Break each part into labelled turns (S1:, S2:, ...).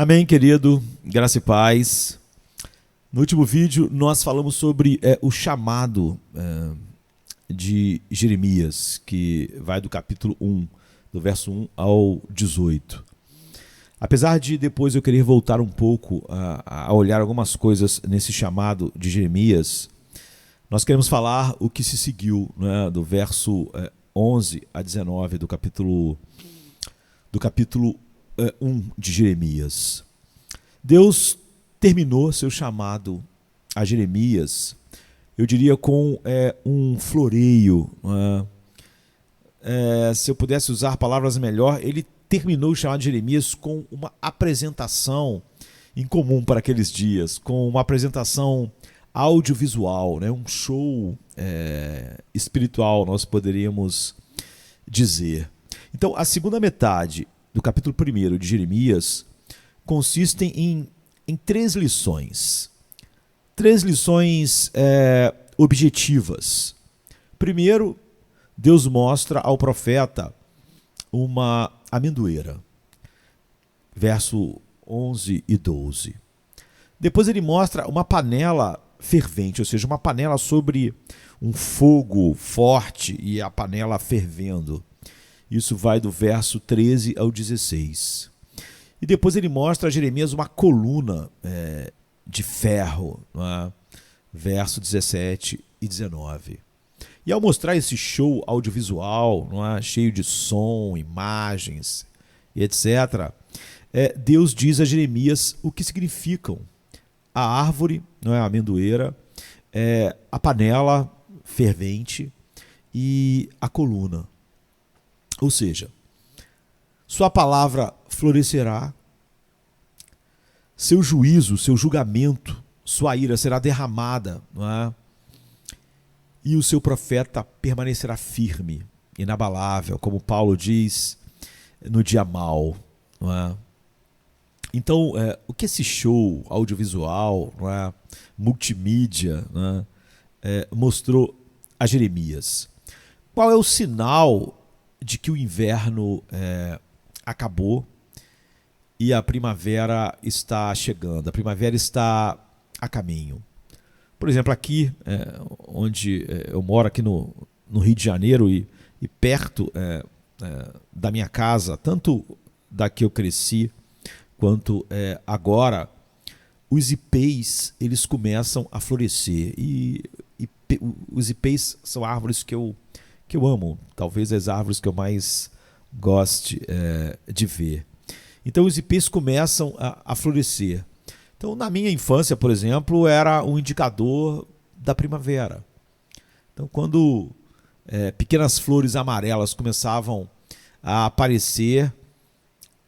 S1: Amém, querido, graça e paz. No último vídeo nós falamos sobre o chamado de Jeremias, que vai do capítulo 1, do verso 1 ao 18. Apesar de depois eu querer voltar um pouco a olhar algumas coisas nesse chamado de Jeremias, nós queremos falar o que se seguiu, né, do verso 11 a 19 do capítulo 1 de Jeremias. Deus terminou seu chamado a Jeremias, eu diria, com um floreio. Se eu pudesse usar palavras melhor, ele terminou o chamado de Jeremias com uma apresentação incomum para aqueles dias, com uma apresentação audiovisual, né? Um show espiritual, nós poderíamos dizer. Então, a segunda metade do capítulo 1 de Jeremias consistem em três lições. Três lições objetivas. Primeiro, Deus mostra ao profeta uma amendoeira. Verso 11 e 12. Depois ele mostra uma panela fervente, ou seja, uma panela sobre um fogo forte e a panela fervendo. Isso vai do verso 13 ao 16. E depois ele mostra a Jeremias uma coluna de ferro, né? Verso 17 e 19. E ao mostrar esse show audiovisual, né, cheio de som, imagens e etc., Deus diz a Jeremias o que significam a árvore, não é, a amendoeira, a panela fervente e a coluna. Ou seja, sua palavra florescerá, seu juízo, seu julgamento, sua ira será derramada, não é? E o seu profeta permanecerá firme, inabalável, como Paulo diz, no dia mau. Não é? Então, o que esse show audiovisual, não é? Multimídia, não é? Mostrou a Jeremias? Qual é o sinal de que o inverno acabou e a primavera está chegando, a primavera está a caminho? Por exemplo, aqui, onde eu moro, aqui no Rio de Janeiro e perto da minha casa, tanto da que eu cresci quanto agora, os ipês eles começam a florescer e os ipês são árvores que eu amo, talvez as árvores que eu mais goste de ver. Então os ipês começam a florescer. Então, na minha infância, por exemplo, era um indicador da primavera. Então, quando pequenas flores amarelas começavam a aparecer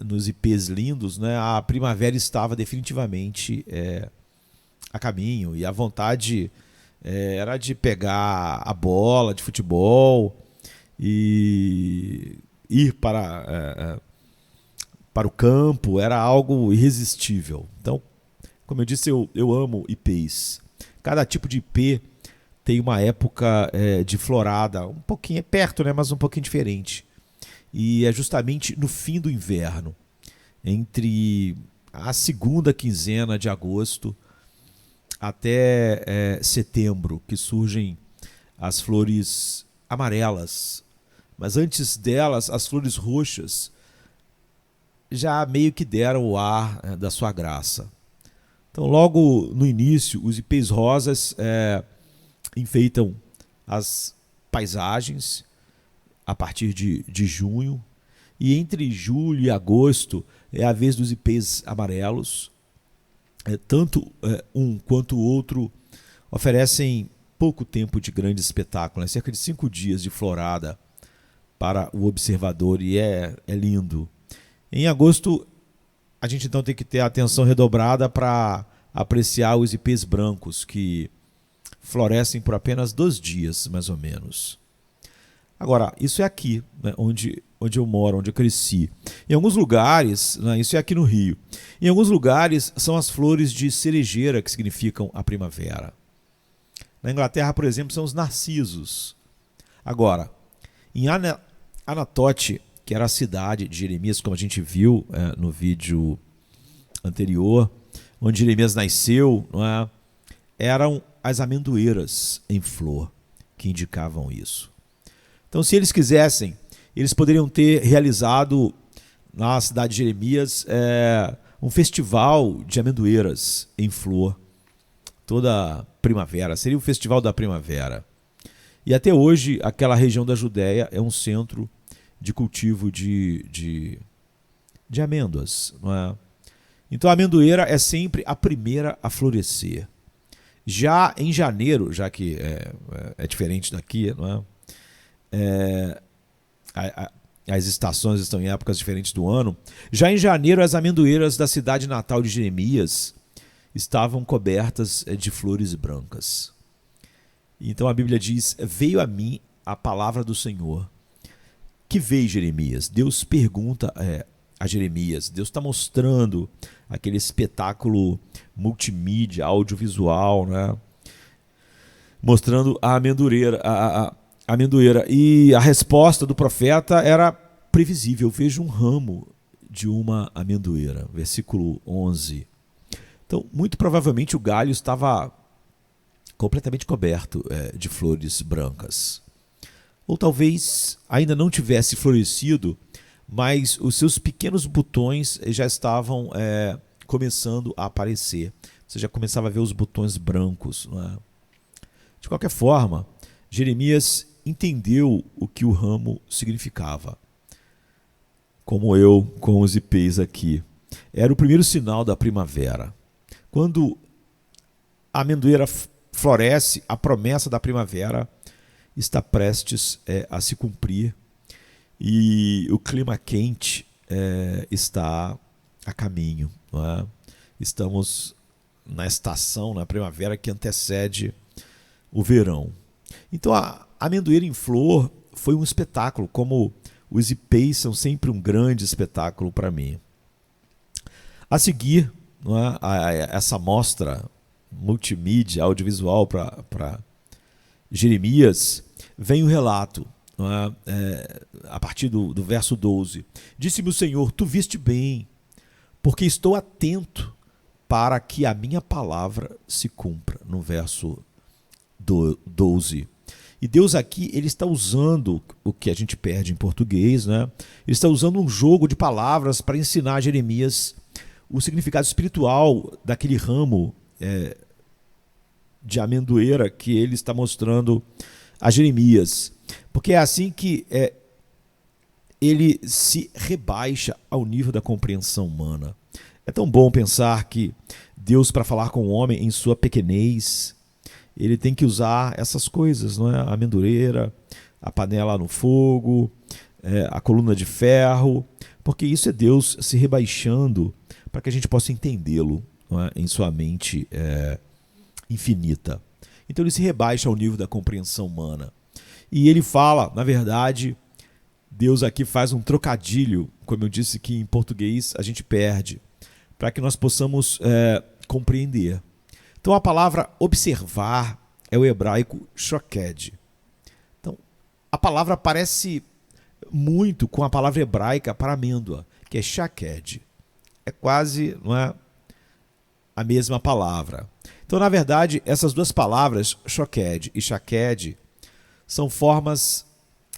S1: nos ipês lindos, né, a primavera estava definitivamente a caminho. E a vontade era de pegar a bola de futebol e ir para o campo, era algo irresistível. Então, como eu disse, eu amo ipês. Cada tipo de ipê tem uma época de florada, um pouquinho perto, né, mas um pouquinho diferente. E é justamente no fim do inverno, entre a segunda quinzena de agosto até setembro, que surgem as flores amarelas. Mas antes delas, as flores roxas já meio que deram o ar da sua graça. Então, logo no início, os ipês rosas enfeitam as paisagens a partir de junho. E entre julho e agosto é a vez dos ipês amarelos. Tanto um quanto o outro oferecem pouco tempo de grande espetáculo, né? Cerca de 5 dias de florada para o observador, e é lindo. Em agosto, a gente então tem que ter a atenção redobrada para apreciar os ipês brancos, que florescem por apenas 2 dias, mais ou menos. Agora, isso é aqui, né, onde eu moro, onde eu cresci. Em alguns lugares, né, isso é aqui no Rio, em alguns lugares são as flores de cerejeira que significam a primavera. Na Inglaterra, por exemplo, são os narcisos. Agora, em Anatote, que era a cidade de Jeremias, como a gente viu no vídeo anterior, onde Jeremias nasceu, não é? Eram as amendoeiras em flor que indicavam isso. Então, se eles quisessem, eles poderiam ter realizado na cidade de Jeremias um festival de amendoeiras em flor toda primavera. Seria o festival da primavera. E até hoje, aquela região da Judéia é um centro de cultivo de amêndoas, não é? Então a amendoeira é sempre a primeira a florescer. Já em janeiro, já que é diferente daqui, não é? As estações estão em épocas diferentes do ano. Já em janeiro, as amendoeiras da cidade natal de Jeremias estavam cobertas de flores brancas. Então a Bíblia diz: veio a mim a palavra do Senhor. Que veio Jeremias? Deus pergunta a Jeremias. Deus está mostrando aquele espetáculo multimídia, audiovisual, né? Mostrando a amendoeira, a amendoeira. E a resposta do profeta era previsível: vejo um ramo de uma amendoeira. Versículo 11. Então, muito provavelmente o galho estava completamente coberto de flores brancas. Ou talvez ainda não tivesse florescido, mas os seus pequenos botões já estavam começando a aparecer. Você já começava a ver os botões brancos, não é? De qualquer forma, Jeremias entendeu o que o ramo significava. Como eu com os ipês aqui. Era o primeiro sinal da primavera. Quando a amendoeira floresce, a promessa da primavera está prestes a se cumprir e o clima quente está a caminho, não é? Estamos na estação, na primavera, que antecede o verão. Então a amendoeira em flor foi um espetáculo, como os ipês são sempre um grande espetáculo para mim. A seguir, não é, essa mostra multimídia, audiovisual para Jeremias, vem o relato, não é? A partir do verso 12. Disse-me o Senhor: tu viste bem, porque estou atento para que a minha palavra se cumpra. No verso 12. E Deus aqui, ele está usando o que a gente perde em português, né? Ele está usando um jogo de palavras para ensinar a Jeremias o significado espiritual daquele ramo de amendoeira que ele está mostrando a Jeremias. Porque é assim que ele se rebaixa ao nível da compreensão humana. É tão bom pensar que Deus, para falar com o homem em sua pequenez, ele tem que usar essas coisas, não é? A amendoeira, a panela no fogo, a coluna de ferro, porque isso é Deus se rebaixando para que a gente possa entendê-lo, não é? Em sua mente infinita. Então ele se rebaixa ao nível da compreensão humana. E ele fala, na verdade, Deus aqui faz um trocadilho, como eu disse que em português a gente perde, para que nós possamos compreender. Então a palavra observar é o hebraico shoked. Então a palavra parece muito com a palavra hebraica para amêndoa, que é shaked. É quase, não é, a mesma palavra. Então, na verdade, essas duas palavras, shoked e shaked, são formas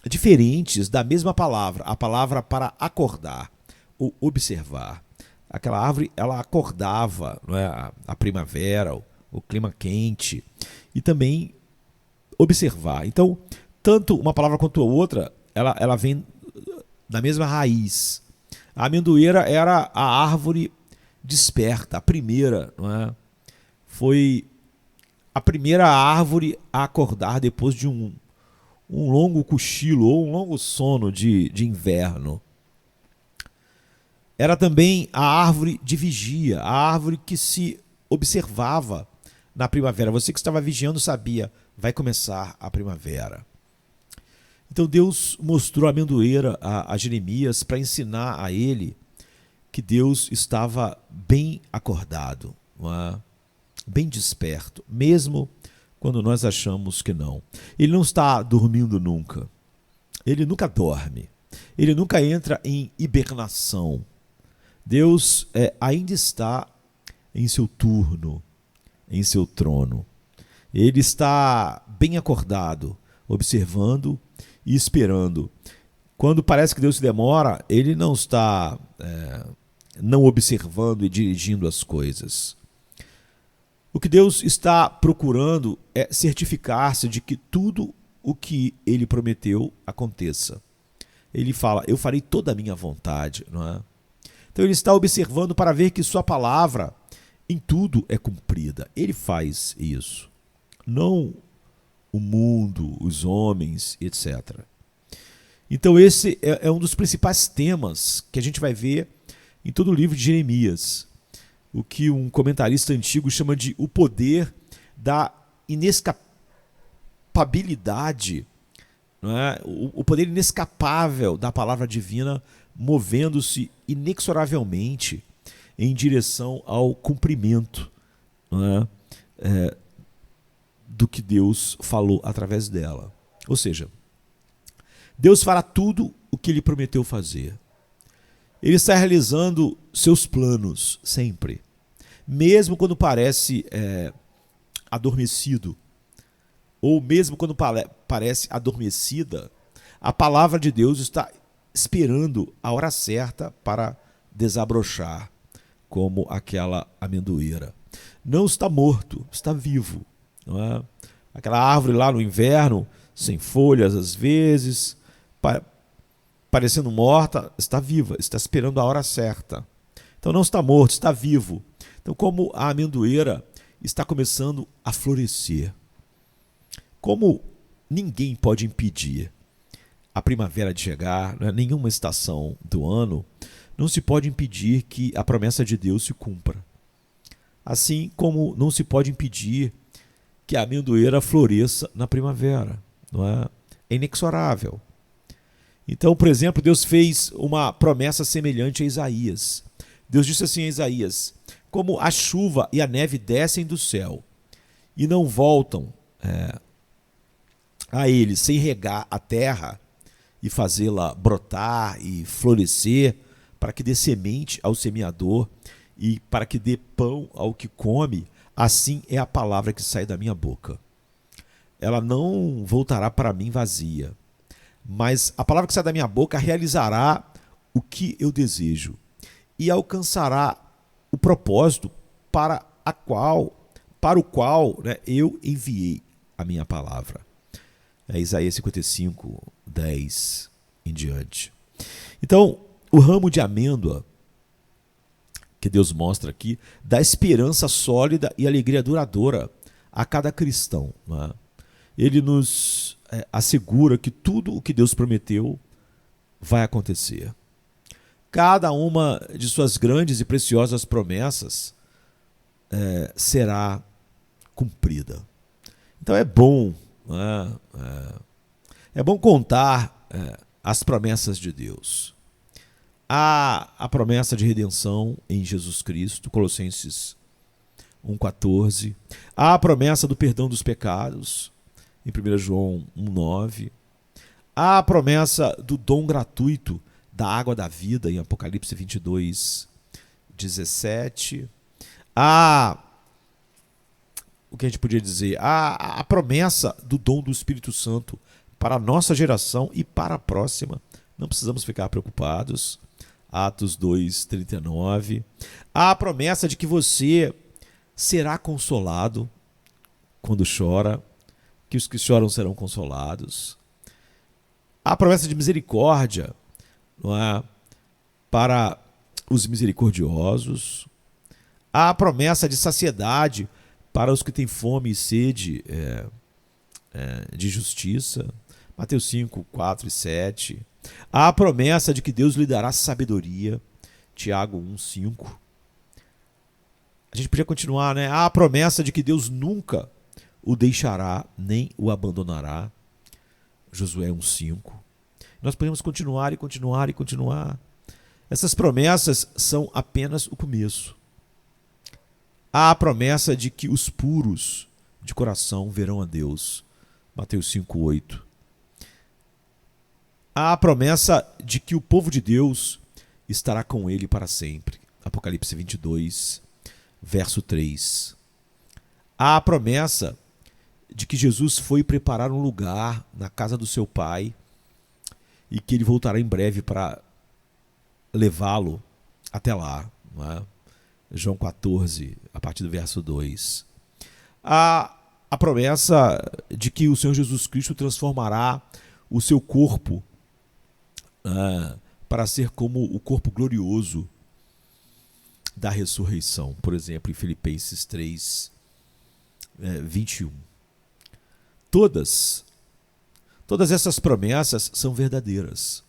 S1: diferentes da mesma palavra, a palavra para acordar ou observar. Aquela árvore, ela acordava, não é, a primavera, o clima quente, e também observar. Então, tanto uma palavra quanto a outra, ela vem da mesma raiz. A amendoeira era a árvore desperta, a primeira, não é? Foi a primeira árvore a acordar depois de um longo cochilo ou um longo sono de inverno. Era também a árvore de vigia, a árvore que se observava na primavera. Você que estava vigiando sabia, vai começar a primavera. Então Deus mostrou a amendoeira a Jeremias para ensinar a ele que Deus estava bem acordado, não é? Bem desperto, mesmo quando nós achamos que não. Ele não está dormindo nunca. Ele nunca dorme. Ele nunca entra em hibernação. Deus ainda está em seu turno, em seu trono. Ele está bem acordado, observando e esperando. Quando parece que Deus se demora, ele não está não observando e dirigindo as coisas. O que Deus está procurando é certificar-se de que tudo o que ele prometeu aconteça. Ele fala, eu farei toda a minha vontade, não é? Então ele está observando para ver que sua palavra em tudo é cumprida. Ele faz isso. Não o mundo, os homens, etc. Então esse é um dos principais temas que a gente vai ver em todo o livro de Jeremias. O que um comentarista antigo chama de o poder da inescapabilidade, não é? O poder inescapável da palavra divina movendo-se inexoravelmente em direção ao cumprimento, não é? Do que Deus falou através dela. Ou seja, Deus fará tudo o que ele prometeu fazer. Ele está realizando seus planos sempre, mesmo quando parece adormecido, ou mesmo quando parece adormecida, a palavra de Deus está esperando a hora certa para desabrochar, como aquela amendoeira. Não está morto, está vivo. Não é? Aquela árvore lá no inverno, sem folhas às vezes, parecendo morta, está viva, está esperando a hora certa. Então não está morto, está vivo. Então, como a amendoeira está começando a florescer, como ninguém pode impedir a primavera de chegar, né? Nenhuma estação do ano, não se pode impedir que a promessa de Deus se cumpra. Assim como não se pode impedir que a amendoeira floresça na primavera. Não é? É inexorável. Então, por exemplo, Deus fez uma promessa semelhante a Isaías. Deus disse assim a Isaías, como a chuva e a neve descem do céu e não voltam a ele sem regar a terra e fazê-la brotar e florescer, para que dê semente ao semeador e para que dê pão ao que come, assim é a palavra que sai da minha boca. Ela não voltará para mim vazia, mas a palavra que sai da minha boca realizará o que eu desejo e alcançará o propósito para o qual, né, eu enviei a minha palavra. É Isaías 55, 10 em diante. Então, o ramo de amêndoa que Deus mostra aqui dá esperança sólida e alegria duradoura a cada cristão. Não é? Ele nos assegura que tudo o que Deus prometeu vai acontecer. Cada uma de suas grandes e preciosas promessas será cumprida. Então é bom, é bom contar as promessas de Deus. Há a promessa de redenção em Jesus Cristo, Colossenses 1,14. Há a promessa do perdão dos pecados, em 1 João 1,9. Há a promessa do dom gratuito da água da vida, em Apocalipse 22, 17. Há, o que a gente podia dizer? Há a promessa do dom do Espírito Santo para a nossa geração e para a próxima. Não precisamos ficar preocupados. Atos 2, 39. Há a promessa de que você será consolado quando chora, que os que choram serão consolados. Há a promessa de misericórdia, não é? Para os misericordiosos. Há a promessa de saciedade para os que têm fome e sede de justiça. Mateus 5, 4 e 7. Há a promessa de que Deus lhe dará sabedoria. Tiago 1, 5. A gente podia continuar, né? Há a promessa de que Deus nunca o deixará, nem o abandonará. Josué 1, 5. Nós podemos continuar e continuar e continuar. Essas promessas são apenas o começo. Há a promessa de que os puros de coração verão a Deus. Mateus 5, 8. Há a promessa de que o povo de Deus estará com ele para sempre. Apocalipse 22, verso 3. Há a promessa de que Jesus foi preparar um lugar na casa do seu Pai e que ele voltará em breve para levá-lo até lá. Não é? João 14, a partir do verso 2. Há a promessa de que o Senhor Jesus Cristo transformará o seu corpo para ser como o corpo glorioso da ressurreição. Por exemplo, em Filipenses 3, 21. Todas essas promessas são verdadeiras.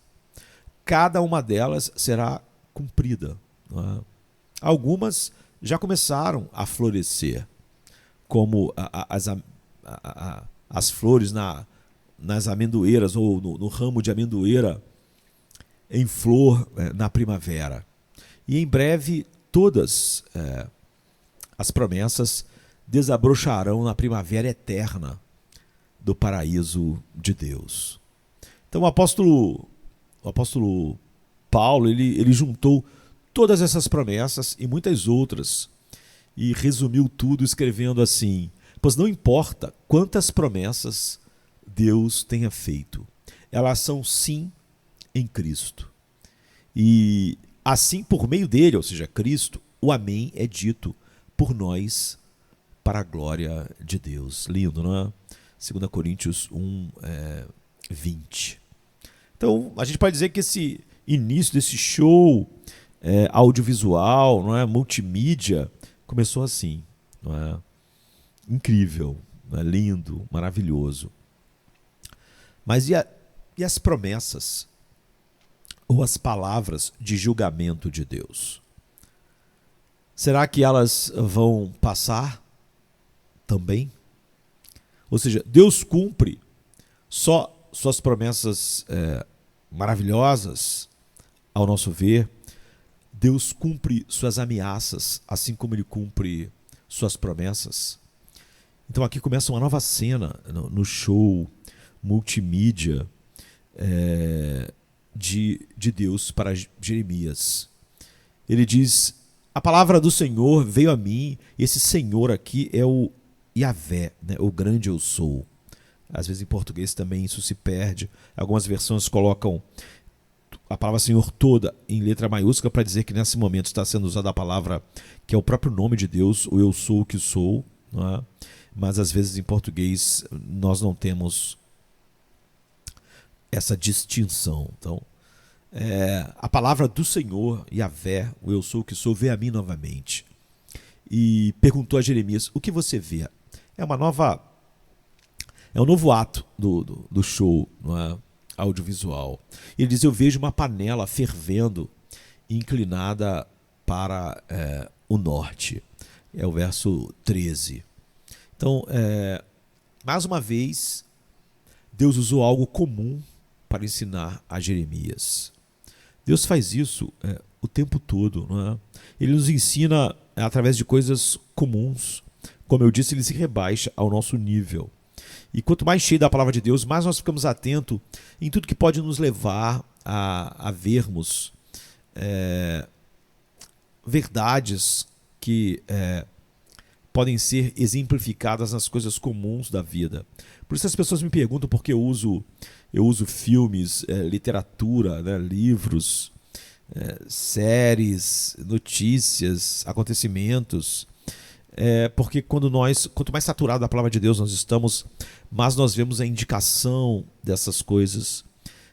S1: Cada uma delas será cumprida. Não é? Algumas já começaram a florescer, como as flores nas amendoeiras ou no ramo de amendoeira em flor na primavera. E em breve todas as promessas desabrocharão na primavera eterna do paraíso de Deus. Então o apóstolo Paulo ele juntou todas essas promessas e muitas outras e resumiu tudo escrevendo assim: pois não importa quantas promessas Deus tenha feito, elas são sim em Cristo. E assim, por meio dele, ou seja, Cristo, o amém é dito por nós para a glória de Deus. Lindo, não é? 2 Coríntios 1, 20. Então, a gente pode dizer que esse início desse show audiovisual, não é? Multimídia, começou assim. Não é? Incrível, não é? Lindo, maravilhoso. Mas e as promessas ou as palavras de julgamento de Deus? Será que elas vão passar também? Ou seja, Deus cumpre só suas promessas maravilhosas, ao nosso ver. Deus cumpre suas ameaças, assim como ele cumpre suas promessas. Então aqui começa uma nova cena no show multimídia de Deus para Jeremias. Ele diz: a palavra do Senhor veio a mim. Esse Senhor aqui é o Yahvé, né? O grande eu sou. Às vezes em português também isso se perde. Algumas versões colocam a palavra Senhor toda em letra maiúscula para dizer que nesse momento está sendo usada a palavra que é o próprio nome de Deus, o eu sou o que sou. Não é? Mas às vezes em português nós não temos essa distinção. Então, a palavra do Senhor, Yahvé, o eu sou o que sou, veio a mim novamente. E perguntou a Jeremias: o que você vê? É um novo ato do show, não é? Audiovisual. Ele diz: eu vejo uma panela fervendo, inclinada para o norte. É o verso 13. Então, mais uma vez, Deus usou algo comum para ensinar a Jeremias. Deus faz isso o tempo todo, não é? Ele nos ensina através de coisas comuns. Como eu disse, ele se rebaixa ao nosso nível. E quanto mais cheio da palavra de Deus, mais nós ficamos atentos em tudo que pode nos levar a vermos verdades que podem ser exemplificadas nas coisas comuns da vida. Por isso as pessoas me perguntam por que eu uso filmes, literatura, né, livros, séries, notícias, acontecimentos. Porque quanto mais saturado da palavra de Deus nós estamos, mais nós vemos a indicação dessas coisas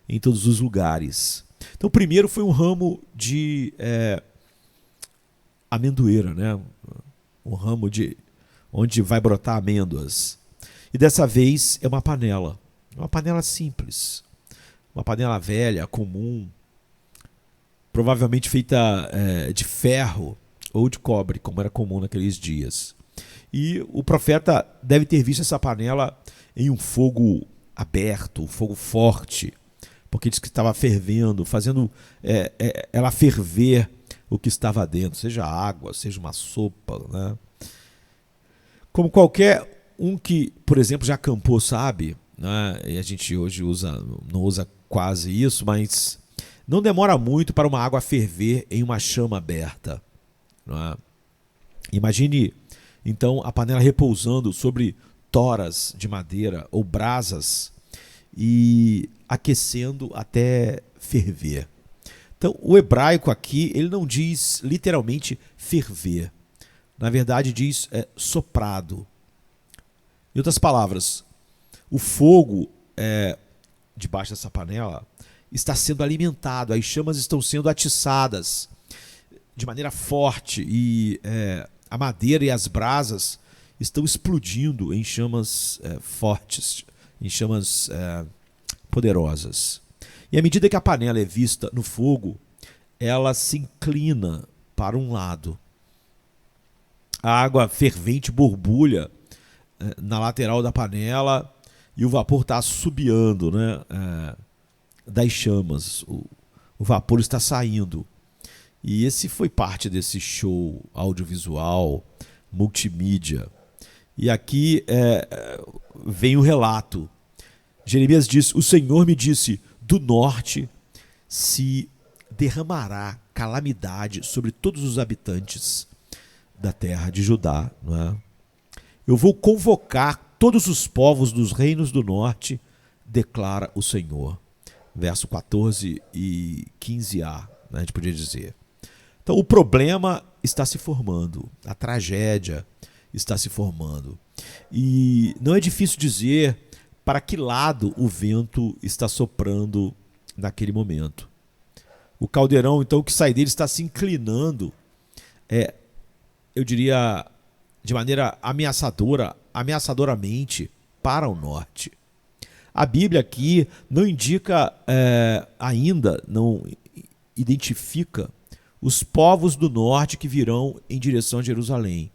S1: em todos os lugares. Então, o primeiro foi um ramo de amendoeira, né? Um ramo onde vai brotar amêndoas. E dessa vez é uma panela simples, uma panela velha, comum, provavelmente feita de ferro ou de cobre, como era comum naqueles dias. E o profeta deve ter visto essa panela em um fogo aberto, um fogo forte, porque diz que estava fervendo, fazendo ela ferver o que estava dentro, seja água, seja uma sopa, né? Como qualquer um que, por exemplo, já acampou, sabe? Né? E a gente hoje não usa quase isso, mas Não demora muito para uma água ferver em uma chama aberta. Não é? Imagine, então, a panela repousando sobre toras de madeira ou brasas e aquecendo até ferver. Então, o hebraico aqui, ele não diz literalmente ferver. Na verdade, diz soprado. Em outras palavras, o fogo debaixo dessa panela está sendo alimentado, as chamas estão sendo atiçadas de maneira forte e a madeira e as brasas estão explodindo em chamas fortes, em chamas poderosas. E à medida que a panela é vista no fogo, ela se inclina para um lado. A água fervente borbulha na lateral da panela e o vapor está assobiando, né, das chamas. O vapor está saindo. E esse foi parte desse show audiovisual, multimídia. E aqui vem o relato. Jeremias diz: o Senhor me disse, do norte se derramará calamidade sobre todos os habitantes da terra de Judá. Não é? Eu vou convocar todos os povos dos reinos do norte, declara o Senhor. Verso 14 e 15a, né, a gente podia dizer. Então o problema está se formando, a tragédia está se formando. E não é difícil dizer para que lado o vento está soprando naquele momento. O caldeirão, então, que sai dele está se inclinando, eu diria, de maneira ameaçadoramente para o norte. A Bíblia aqui não indica ainda, não identifica os povos do norte que virão em direção a Jerusalém.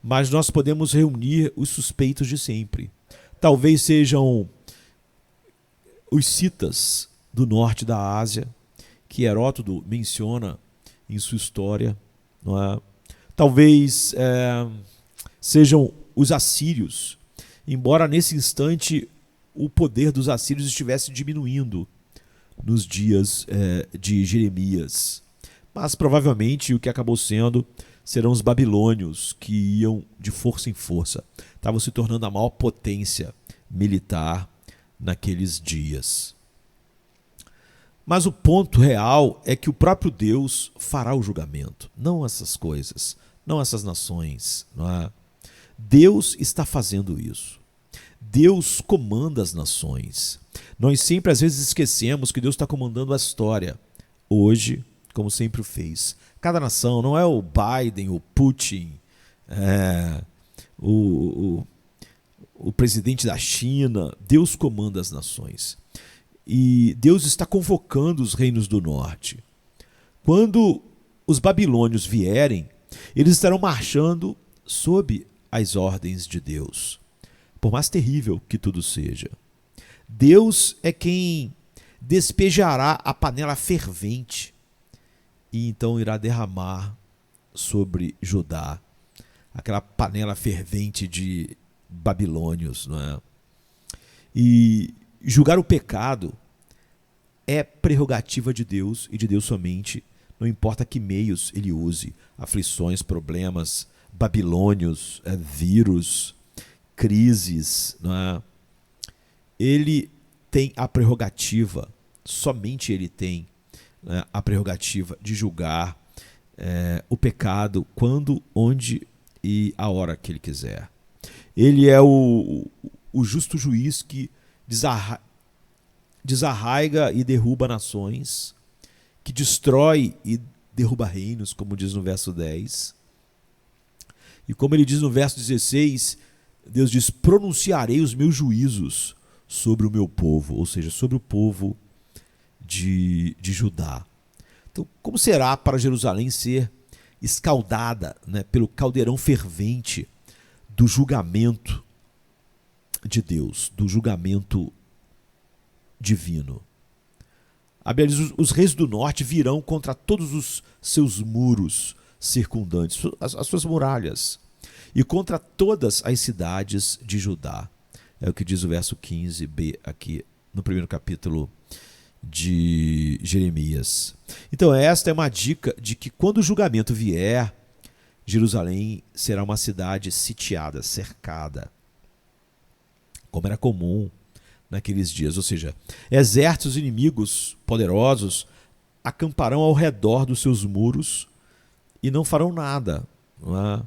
S1: Mas nós podemos reunir os suspeitos de sempre. Talvez sejam os citas do norte da Ásia, que Heródoto menciona em sua história. Não é? Talvez sejam os assírios, embora nesse instante o poder dos assírios estivesse diminuindo nos dias de Jeremias. Mas provavelmente o que acabou sendo serão os babilônios, que iam de força em força. Estavam se tornando a maior potência militar naqueles dias. Mas o ponto real é que o próprio Deus fará o julgamento, não essas coisas, não essas nações. Não é? Deus está fazendo isso. Deus comanda as nações. Nós sempre, às vezes, esquecemos que Deus está comandando a história. Hoje, como sempre o fez. Cada nação, não é o Biden, o Putin, o presidente da China. Deus comanda as nações. E Deus está convocando os reinos do norte. Quando os babilônios vierem, eles estarão marchando sob as ordens de Deus. Por mais terrível que tudo seja. Deus é quem despejará a panela fervente e então irá derramar sobre Judá aquela panela fervente de babilônios. Não é? E julgar o pecado é prerrogativa de Deus e de Deus somente, não importa que meios ele use, aflições, problemas, babilônios, vírus, crises, não é? Ele tem a prerrogativa, somente ele tem a prerrogativa de julgar o pecado quando, onde e a hora que ele quiser. Ele é o justo juiz que desarraiga e derruba nações, que destrói e derruba reinos, como diz no verso 10. E como ele diz no verso 16, Deus diz: pronunciarei os meus juízos sobre o meu povo, ou seja, sobre o povo de Judá. Então, como será para Jerusalém ser escaldada, né, pelo caldeirão fervente do julgamento de Deus, do julgamento divino? A Bíblia diz: os reis do norte virão contra todos os seus muros circundantes, as suas muralhas, e contra todas as cidades de Judá. É o que diz o verso 15b aqui no primeiro capítulo de Jeremias. Então esta é uma dica de que quando o julgamento vier, Jerusalém será uma cidade sitiada, cercada, como era comum naqueles dias. Ou seja, exércitos inimigos poderosos acamparão ao redor dos seus muros e não farão nada, não é?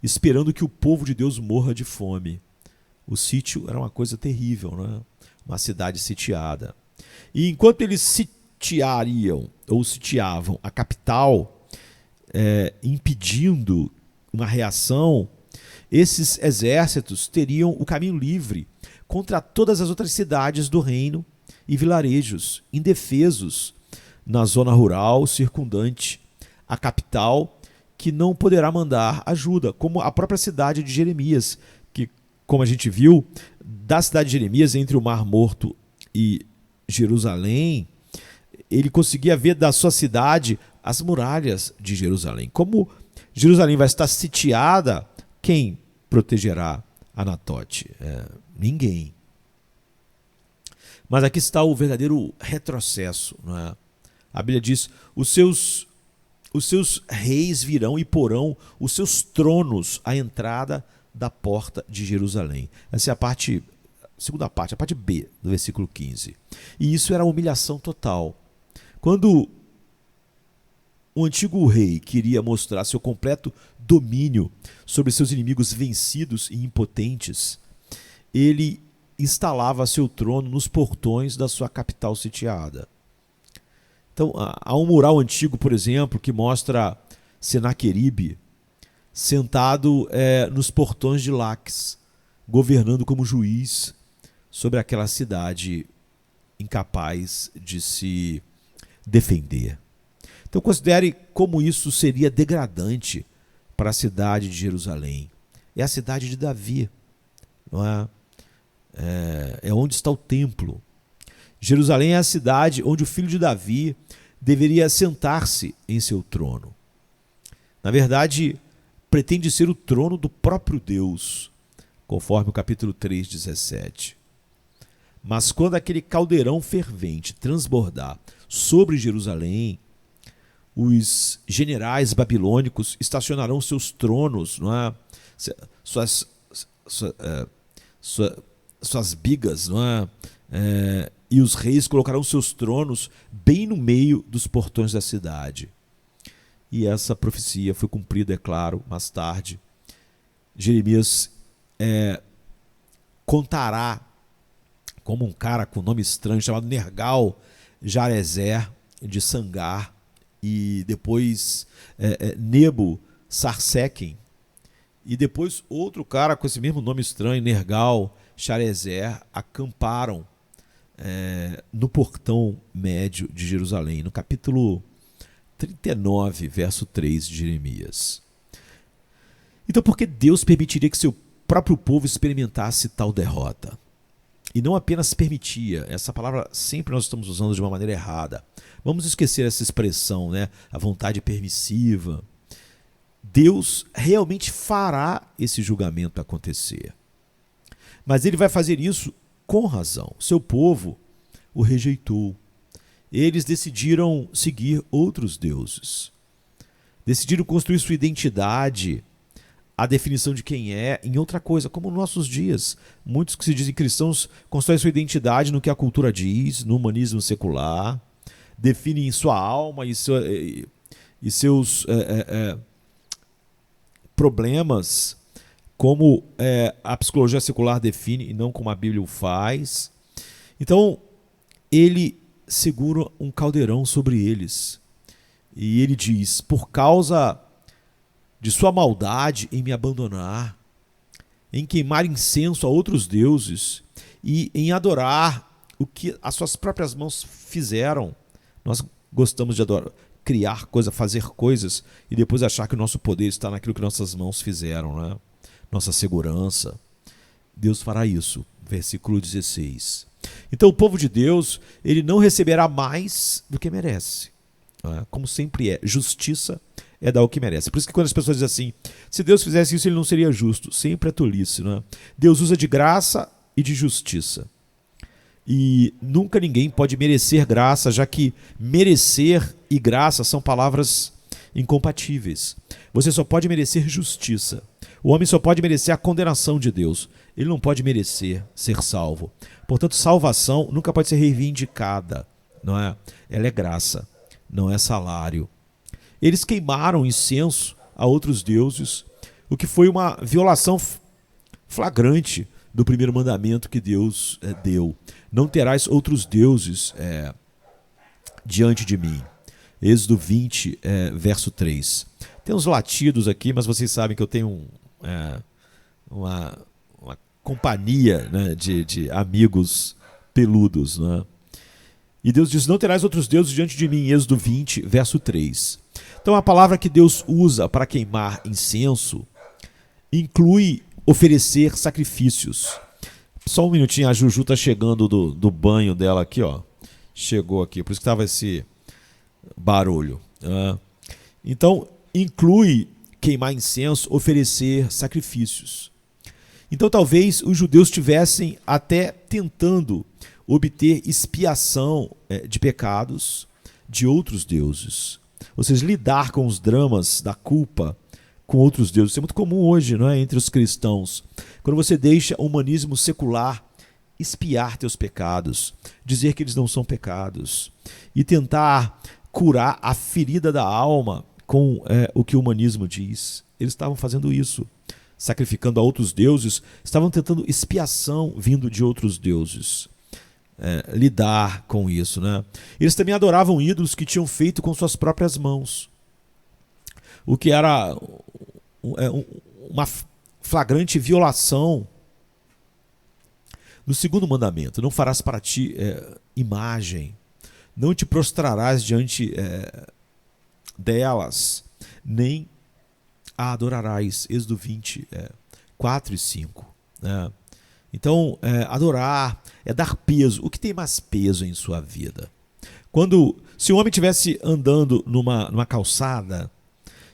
S1: Esperando que o povo de Deus morra de fome. O sítio era uma coisa terrível, não é? Uma cidade sitiada. E enquanto eles sitiariam ou sitiavam a capital, impedindo uma reação, esses exércitos teriam o caminho livre contra todas as outras cidades do reino e vilarejos indefesos na zona rural circundante à capital, que não poderá mandar ajuda, como a própria cidade de Jeremias, que, como a gente viu, da cidade de Jeremias, entre o Mar Morto e Jerusalém, ele conseguia ver da sua cidade as muralhas de Jerusalém. Como Jerusalém vai estar sitiada, quem protegerá Anatote? Ninguém. Mas aqui está o verdadeiro retrocesso, não é? A Bíblia diz: os seus reis virão e porão os seus tronos à entrada da porta de Jerusalém. Essa é a segunda parte, a parte B do versículo 15. E isso era humilhação total. Quando o antigo rei queria mostrar seu completo domínio sobre seus inimigos vencidos e impotentes, ele instalava seu trono nos portões da sua capital sitiada. Então, há um mural antigo, por exemplo, que mostra Senaqueribe sentado nos portões de Laques, governando como juiz sobre aquela cidade incapaz de se defender. Então, considere como isso seria degradante para a cidade de Jerusalém. É a cidade de Davi, não é? É onde está o templo. Jerusalém é a cidade onde o filho de Davi deveria sentar-se em seu trono. Na verdade, pretende ser o trono do próprio Deus, conforme o capítulo 3, 17. Mas quando aquele caldeirão fervente transbordar sobre Jerusalém, os generais babilônicos estacionarão seus tronos, não é? Suas bigas, não é? E os reis colocarão seus tronos bem no meio dos portões da cidade. E essa profecia foi cumprida, é claro, mais tarde. Jeremias contará como um cara com nome estranho chamado Nergal Jarezer de Sangar, e depois Nebo Sarsequem, e depois outro cara com esse mesmo nome estranho, Nergal Sharezer, acamparam no portão médio de Jerusalém, no capítulo 39, verso 3 de Jeremias. Então, por que Deus permitiria que seu próprio povo experimentasse tal derrota? E não apenas permitia, essa palavra sempre nós estamos usando de uma maneira errada. Vamos esquecer essa expressão, né? A vontade permissiva. Deus realmente fará esse julgamento acontecer. Mas ele vai fazer isso com razão. Seu povo o rejeitou. Eles decidiram seguir outros deuses. Decidiram construir sua identidade, a definição de quem é, em outra coisa, como nos nossos dias. Muitos que se dizem cristãos constroem sua identidade no que a cultura diz, no humanismo secular, definem sua alma e seus problemas como a psicologia secular define e não como a Bíblia o faz. Então, ele segura um caldeirão sobre eles. E ele diz: por causa de sua maldade em me abandonar, em queimar incenso a outros deuses e em adorar o que as suas próprias mãos fizeram. Nós gostamos de adorar, criar coisas, fazer coisas e depois achar que o nosso poder está naquilo que nossas mãos fizeram, né? Nossa segurança. Deus fará isso. Versículo 16. Então o povo de Deus, ele não receberá mais do que merece. Como sempre é, justiça é dar o que merece. Por isso que quando as pessoas dizem assim, se Deus fizesse isso, ele não seria justo. Sempre é tolice, não é? Deus usa de graça e de justiça. E nunca ninguém pode merecer graça, já que merecer e graça são palavras incompatíveis. Você só pode merecer justiça. O homem só pode merecer a condenação de Deus. Ele não pode merecer ser salvo. Portanto, salvação nunca pode ser reivindicada, não é? Ela é graça, não é salário. Eles queimaram incenso a outros deuses, o que foi uma violação flagrante do primeiro mandamento que Deus deu. Não terás outros deuses diante de mim. Êxodo 20, verso 3. Tem uns latidos aqui, mas vocês sabem que eu tenho uma companhia, né, de amigos peludos. Né? E Deus diz, não terás outros deuses diante de mim, Êxodo 20, verso 3. Então a palavra que Deus usa para queimar incenso inclui oferecer sacrifícios. Só um minutinho, a Juju está chegando do banho dela aqui, ó. Chegou aqui, por isso que estava esse barulho. Então, inclui queimar incenso, oferecer sacrifícios. Então, talvez os judeus estivessem até tentando obter expiação de pecados de outros deuses. Ou seja, lidar com os dramas da culpa com outros deuses. Isso é muito comum hoje, não é? Entre os cristãos. Quando você deixa o humanismo secular expiar teus pecados, dizer que eles não são pecados, e tentar curar a ferida da alma com o que o humanismo diz. Eles estavam fazendo isso, sacrificando a outros deuses, estavam tentando expiação vindo de outros deuses. Lidar com isso, né? Eles também adoravam ídolos que tinham feito com suas próprias mãos, o que era uma flagrante violação do segundo mandamento. Não farás para ti imagem, não te prostrarás diante delas, nem a adorarás. Êxodo 20, 4 e 5. Né? Então, adorar é dar peso. O que tem mais peso em sua vida? Se o homem estivesse andando numa calçada,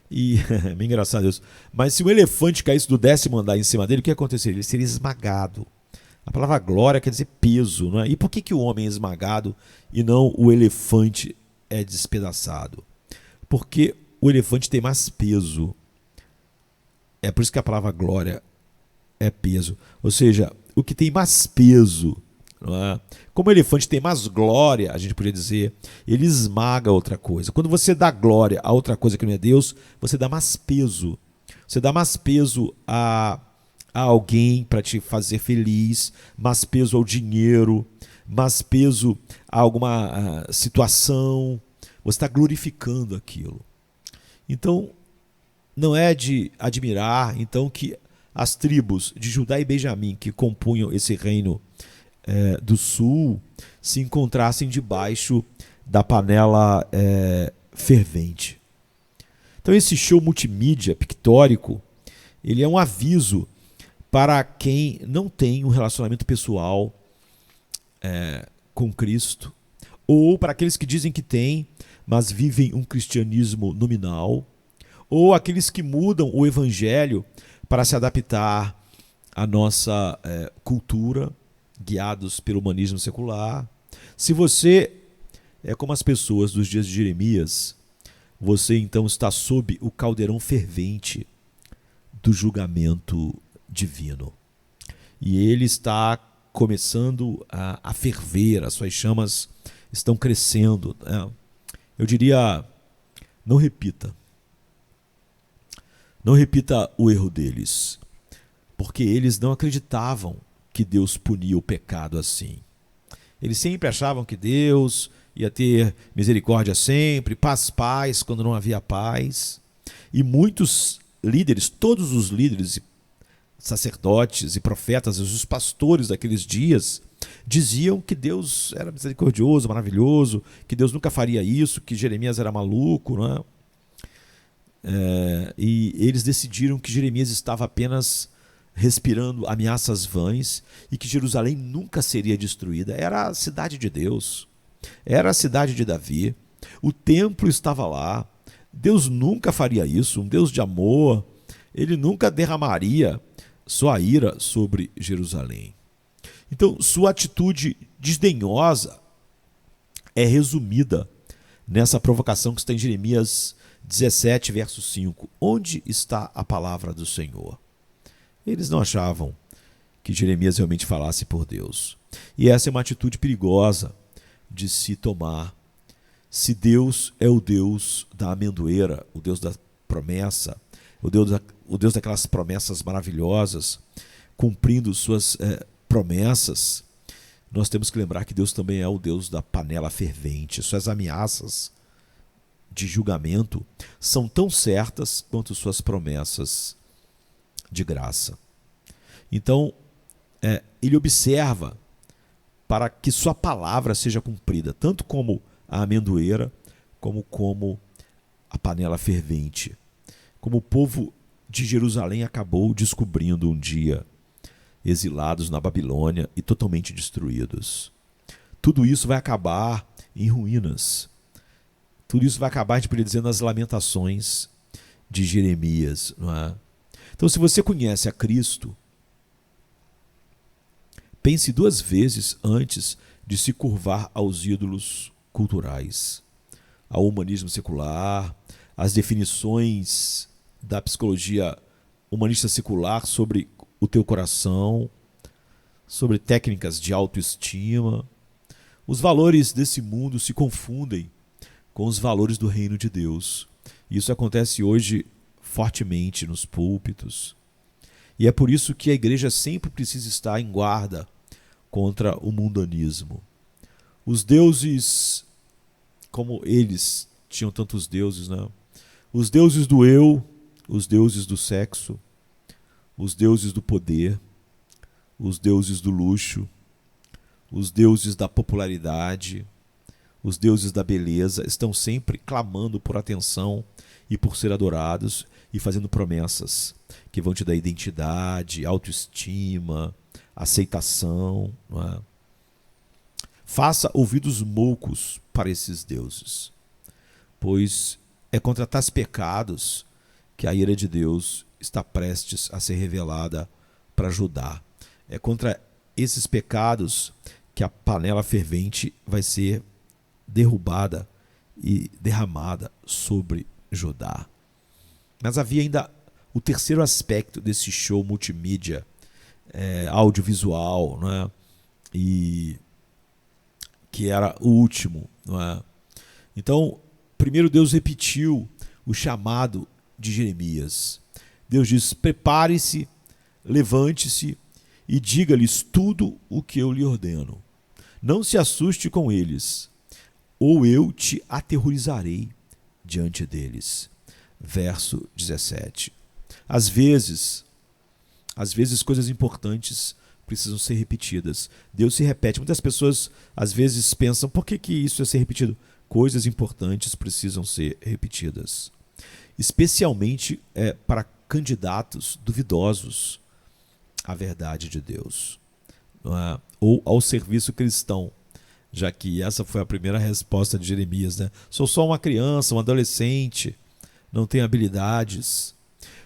S1: e é bem engraçado isso, mas se um elefante caísse do 10º andar em cima dele, o que aconteceria? Ele seria esmagado. A palavra glória quer dizer peso, não é? E por que o homem é esmagado e não o elefante é despedaçado? Porque o elefante tem mais peso. É por isso que a palavra glória é peso. Ou seja, o que tem mais peso, não é? Como o elefante tem mais glória, a gente podia dizer, ele esmaga outra coisa. Quando você dá glória a outra coisa que não é Deus, você dá mais peso. Você dá mais peso a alguém para te fazer feliz, mais peso ao dinheiro, mais peso a alguma situação. Você está glorificando aquilo. Então, não é de admirar então que as tribos de Judá e Benjamim, que compunham esse reino do sul, se encontrassem debaixo da panela fervente. Então esse show multimídia pictórico, ele é um aviso para quem não tem um relacionamento pessoal com Cristo, ou para aqueles que dizem que têm, mas vivem um cristianismo nominal, ou aqueles que mudam o evangelho para se adaptar à nossa cultura, guiados pelo humanismo secular. Se você é como as pessoas dos dias de Jeremias, você então está sob o caldeirão fervente do julgamento divino. E ele está começando a ferver, as suas chamas estão crescendo. Eu diria, não repita. Não repita o erro deles, porque eles não acreditavam que Deus punia o pecado assim. Eles sempre achavam que Deus ia ter misericórdia sempre, paz quando não havia paz. E muitos líderes, todos os líderes, sacerdotes e profetas, os pastores daqueles dias, diziam que Deus era misericordioso, maravilhoso, que Deus nunca faria isso, que Jeremias era maluco, não é? E eles decidiram que Jeremias estava apenas respirando ameaças vãs e que Jerusalém nunca seria destruída. Era a cidade de Deus, era a cidade de Davi, o templo estava lá, Deus nunca faria isso, um Deus de amor, ele nunca derramaria sua ira sobre Jerusalém. Então, sua atitude desdenhosa é resumida nessa provocação que está em Jeremias 17, verso 5. Onde está a palavra do Senhor? Eles não achavam que Jeremias realmente falasse por Deus. E essa é uma atitude perigosa de se tomar. Se Deus é o Deus da amendoeira, o Deus da promessa, o Deus daquelas promessas maravilhosas, cumprindo suas promessas, nós temos que lembrar que Deus também é o Deus da panela fervente. Suas ameaças de julgamento são tão certas quanto suas promessas de graça. Então, ele observa para que sua palavra seja cumprida, tanto como a amendoeira, como a panela fervente. Como o povo de Jerusalém acabou descobrindo um dia, exilados na Babilônia e totalmente destruídos. Tudo isso vai acabar em ruínas. Tudo isso vai acabar, a gente poderia dizer, nas lamentações de Jeremias. Não é? Então, se você conhece a Cristo, pense duas vezes antes de se curvar aos ídolos culturais, ao humanismo secular, às definições da psicologia humanista secular sobre o teu coração, sobre técnicas de autoestima. Os valores desse mundo se confundem com os valores do reino de Deus. Isso acontece hoje fortemente nos púlpitos. E é por isso que a igreja sempre precisa estar em guarda contra o mundanismo. Os deuses, como eles tinham tantos deuses, né? Os deuses do eu, os deuses do sexo, os deuses do poder, os deuses do luxo, os deuses da popularidade, os deuses da beleza, estão sempre clamando por atenção e por ser adorados e fazendo promessas que vão te dar identidade, autoestima, aceitação. Não é? Faça ouvidos moucos para esses deuses, pois é contra tais pecados que a ira de Deus está prestes a ser revelada para Judá. É contra esses pecados que a panela fervente vai ser derrubada e derramada sobre Judá. Mas havia ainda o terceiro aspecto desse show multimídia, audiovisual, não é? E que era o último. Não é? Então, primeiro Deus repetiu o chamado de Jeremias. Deus diz: prepare-se, levante-se e diga-lhes tudo o que eu lhe ordeno. Não se assuste com eles, ou eu te aterrorizarei diante deles. Verso 17. Às vezes coisas importantes precisam ser repetidas. Deus se repete. Muitas pessoas às vezes pensam: por que isso é ser repetido? Coisas importantes precisam ser repetidas. Especialmente para candidatos duvidosos à verdade de Deus, não é? Ou ao serviço cristão, já que essa foi a primeira resposta de Jeremias, né? Sou só uma criança, um adolescente, não tenho habilidades.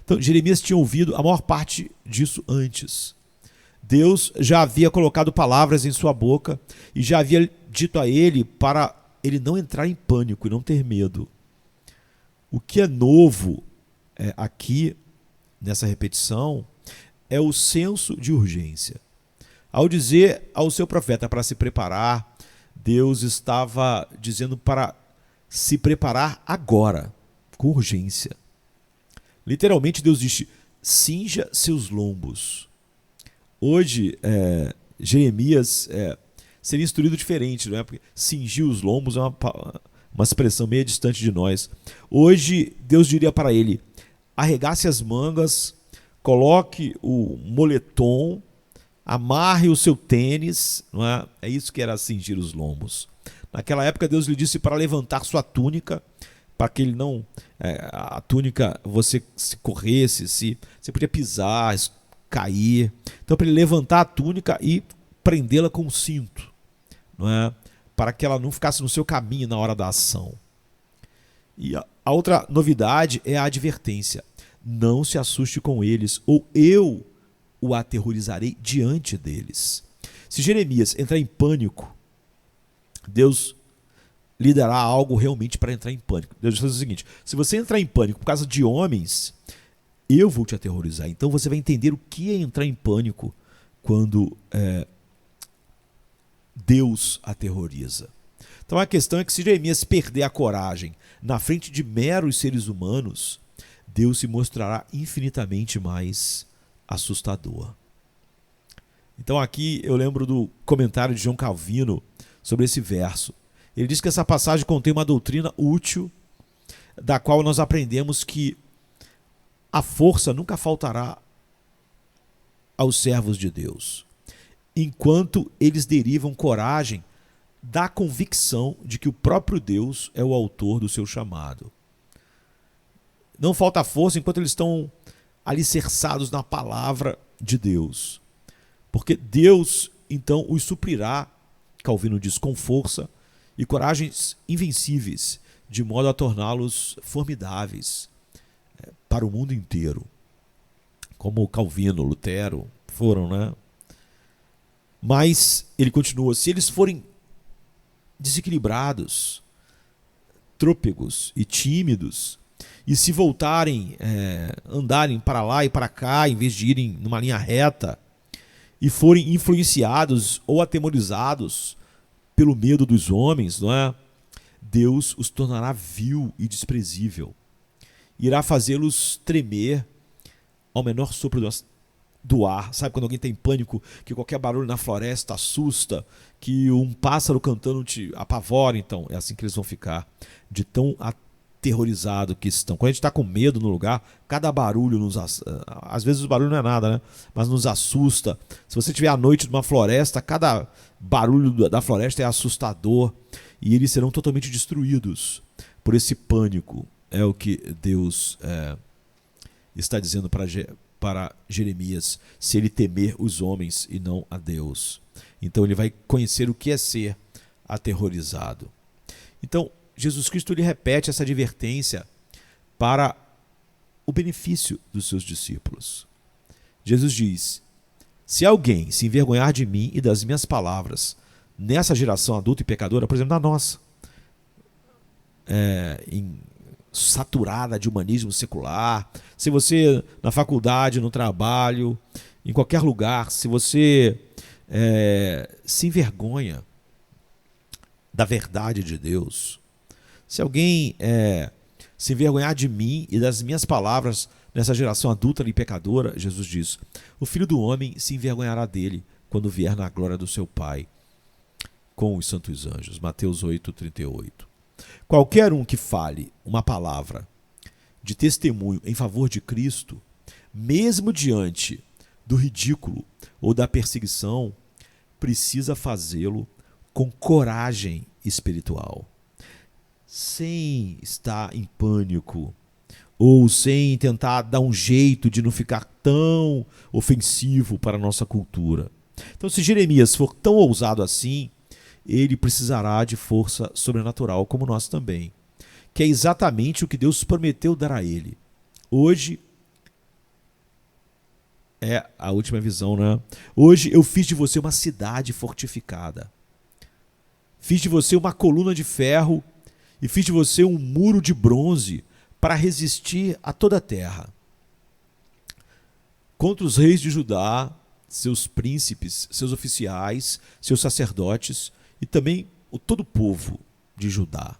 S1: Então, Jeremias tinha ouvido a maior parte disso antes. Deus já havia colocado palavras em sua boca e já havia dito a ele para ele não entrar em pânico e não ter medo. O que é novo aqui, nessa repetição, é o senso de urgência. Ao dizer ao seu profeta para se preparar, Deus estava dizendo para se preparar agora, com urgência. Literalmente, Deus disse: cinja seus lombos. Hoje, Jeremias seria instruído diferente, não é? Porque cingir os lombos é uma expressão meio distante de nós. Hoje, Deus diria para ele: arregace as mangas, coloque o moletom, amarre o seu tênis, não é? É isso que era cingir os lombos. Naquela época, Deus lhe disse para levantar sua túnica, para que ele não... a túnica, você se corresse, você podia pisar, cair. Então, para ele levantar a túnica e prendê-la com um cinto, não é? Para que ela não ficasse no seu caminho na hora da ação. E a outra novidade é a advertência: não se assuste com eles, ou eu o aterrorizarei diante deles. Se Jeremias entrar em pânico, Deus lhe dará algo realmente para entrar em pânico. Deus vai fazer o seguinte: se você entrar em pânico por causa de homens, eu vou te aterrorizar. Então você vai entender o que é entrar em pânico quando Deus aterroriza. Então a questão é que se Jeremias perder a coragem na frente de meros seres humanos, Deus se mostrará infinitamente mais assustador. Então aqui eu lembro do comentário de João Calvino sobre esse verso. Ele diz que essa passagem contém uma doutrina útil, da qual nós aprendemos que a força nunca faltará aos servos de Deus, enquanto eles derivam coragem da convicção de que o próprio Deus é o autor do seu chamado. Não falta força enquanto eles estão alicerçados na palavra de Deus, porque Deus então os suprirá, Calvino diz, com força e coragens invencíveis, de modo a torná-los formidáveis para o mundo inteiro, como Calvino, Lutero foram, né? Mas ele continua: se eles forem desequilibrados, trôpegos e tímidos, e se voltarem, andarem para lá e para cá, em vez de irem numa linha reta, e forem influenciados ou atemorizados pelo medo dos homens, não é? Deus os tornará vil e desprezível. Irá fazê-los tremer ao menor sopro do ar. Sabe quando alguém tem pânico, que qualquer barulho na floresta assusta, que um pássaro cantando te apavora? Então, é assim que eles vão ficar, de tão aterrorizado que estão. Quando a gente está com medo no lugar, cada barulho às vezes o barulho não é nada, né? Mas nos assusta. Se você estiver à noite numa floresta, cada barulho da floresta é assustador, e eles serão totalmente destruídos por esse pânico. É o que Deus está dizendo para Jeremias, se ele temer os homens e não a Deus. Então ele vai conhecer o que é ser aterrorizado. Então Jesus Cristo lhe repete essa advertência para o benefício dos seus discípulos. Jesus diz: se alguém se envergonhar de mim e das minhas palavras nessa geração adulta e pecadora, por exemplo, na nossa, saturada de humanismo secular, se você na faculdade, no trabalho, em qualquer lugar, se você se envergonha da verdade de Deus, se alguém se envergonhar de mim e das minhas palavras nessa geração adúltera e pecadora, Jesus diz, o Filho do Homem se envergonhará dele quando vier na glória do seu Pai com os santos anjos. Mateus 8:38. Qualquer um que fale uma palavra de testemunho em favor de Cristo, mesmo diante do ridículo ou da perseguição, precisa fazê-lo com coragem espiritual, sem estar em pânico ou sem tentar dar um jeito de não ficar tão ofensivo para a nossa cultura. Então, se Jeremias for tão ousado assim, ele precisará de força sobrenatural, como nós também, que é exatamente o que Deus prometeu dar a ele. Hoje é a última visão, né? Hoje eu fiz de você uma cidade fortificada. Fiz de você uma coluna de ferro e fiz de você um muro de bronze para resistir a toda a terra. Contra os reis de Judá, seus príncipes, seus oficiais, seus sacerdotes e também todo o povo de Judá.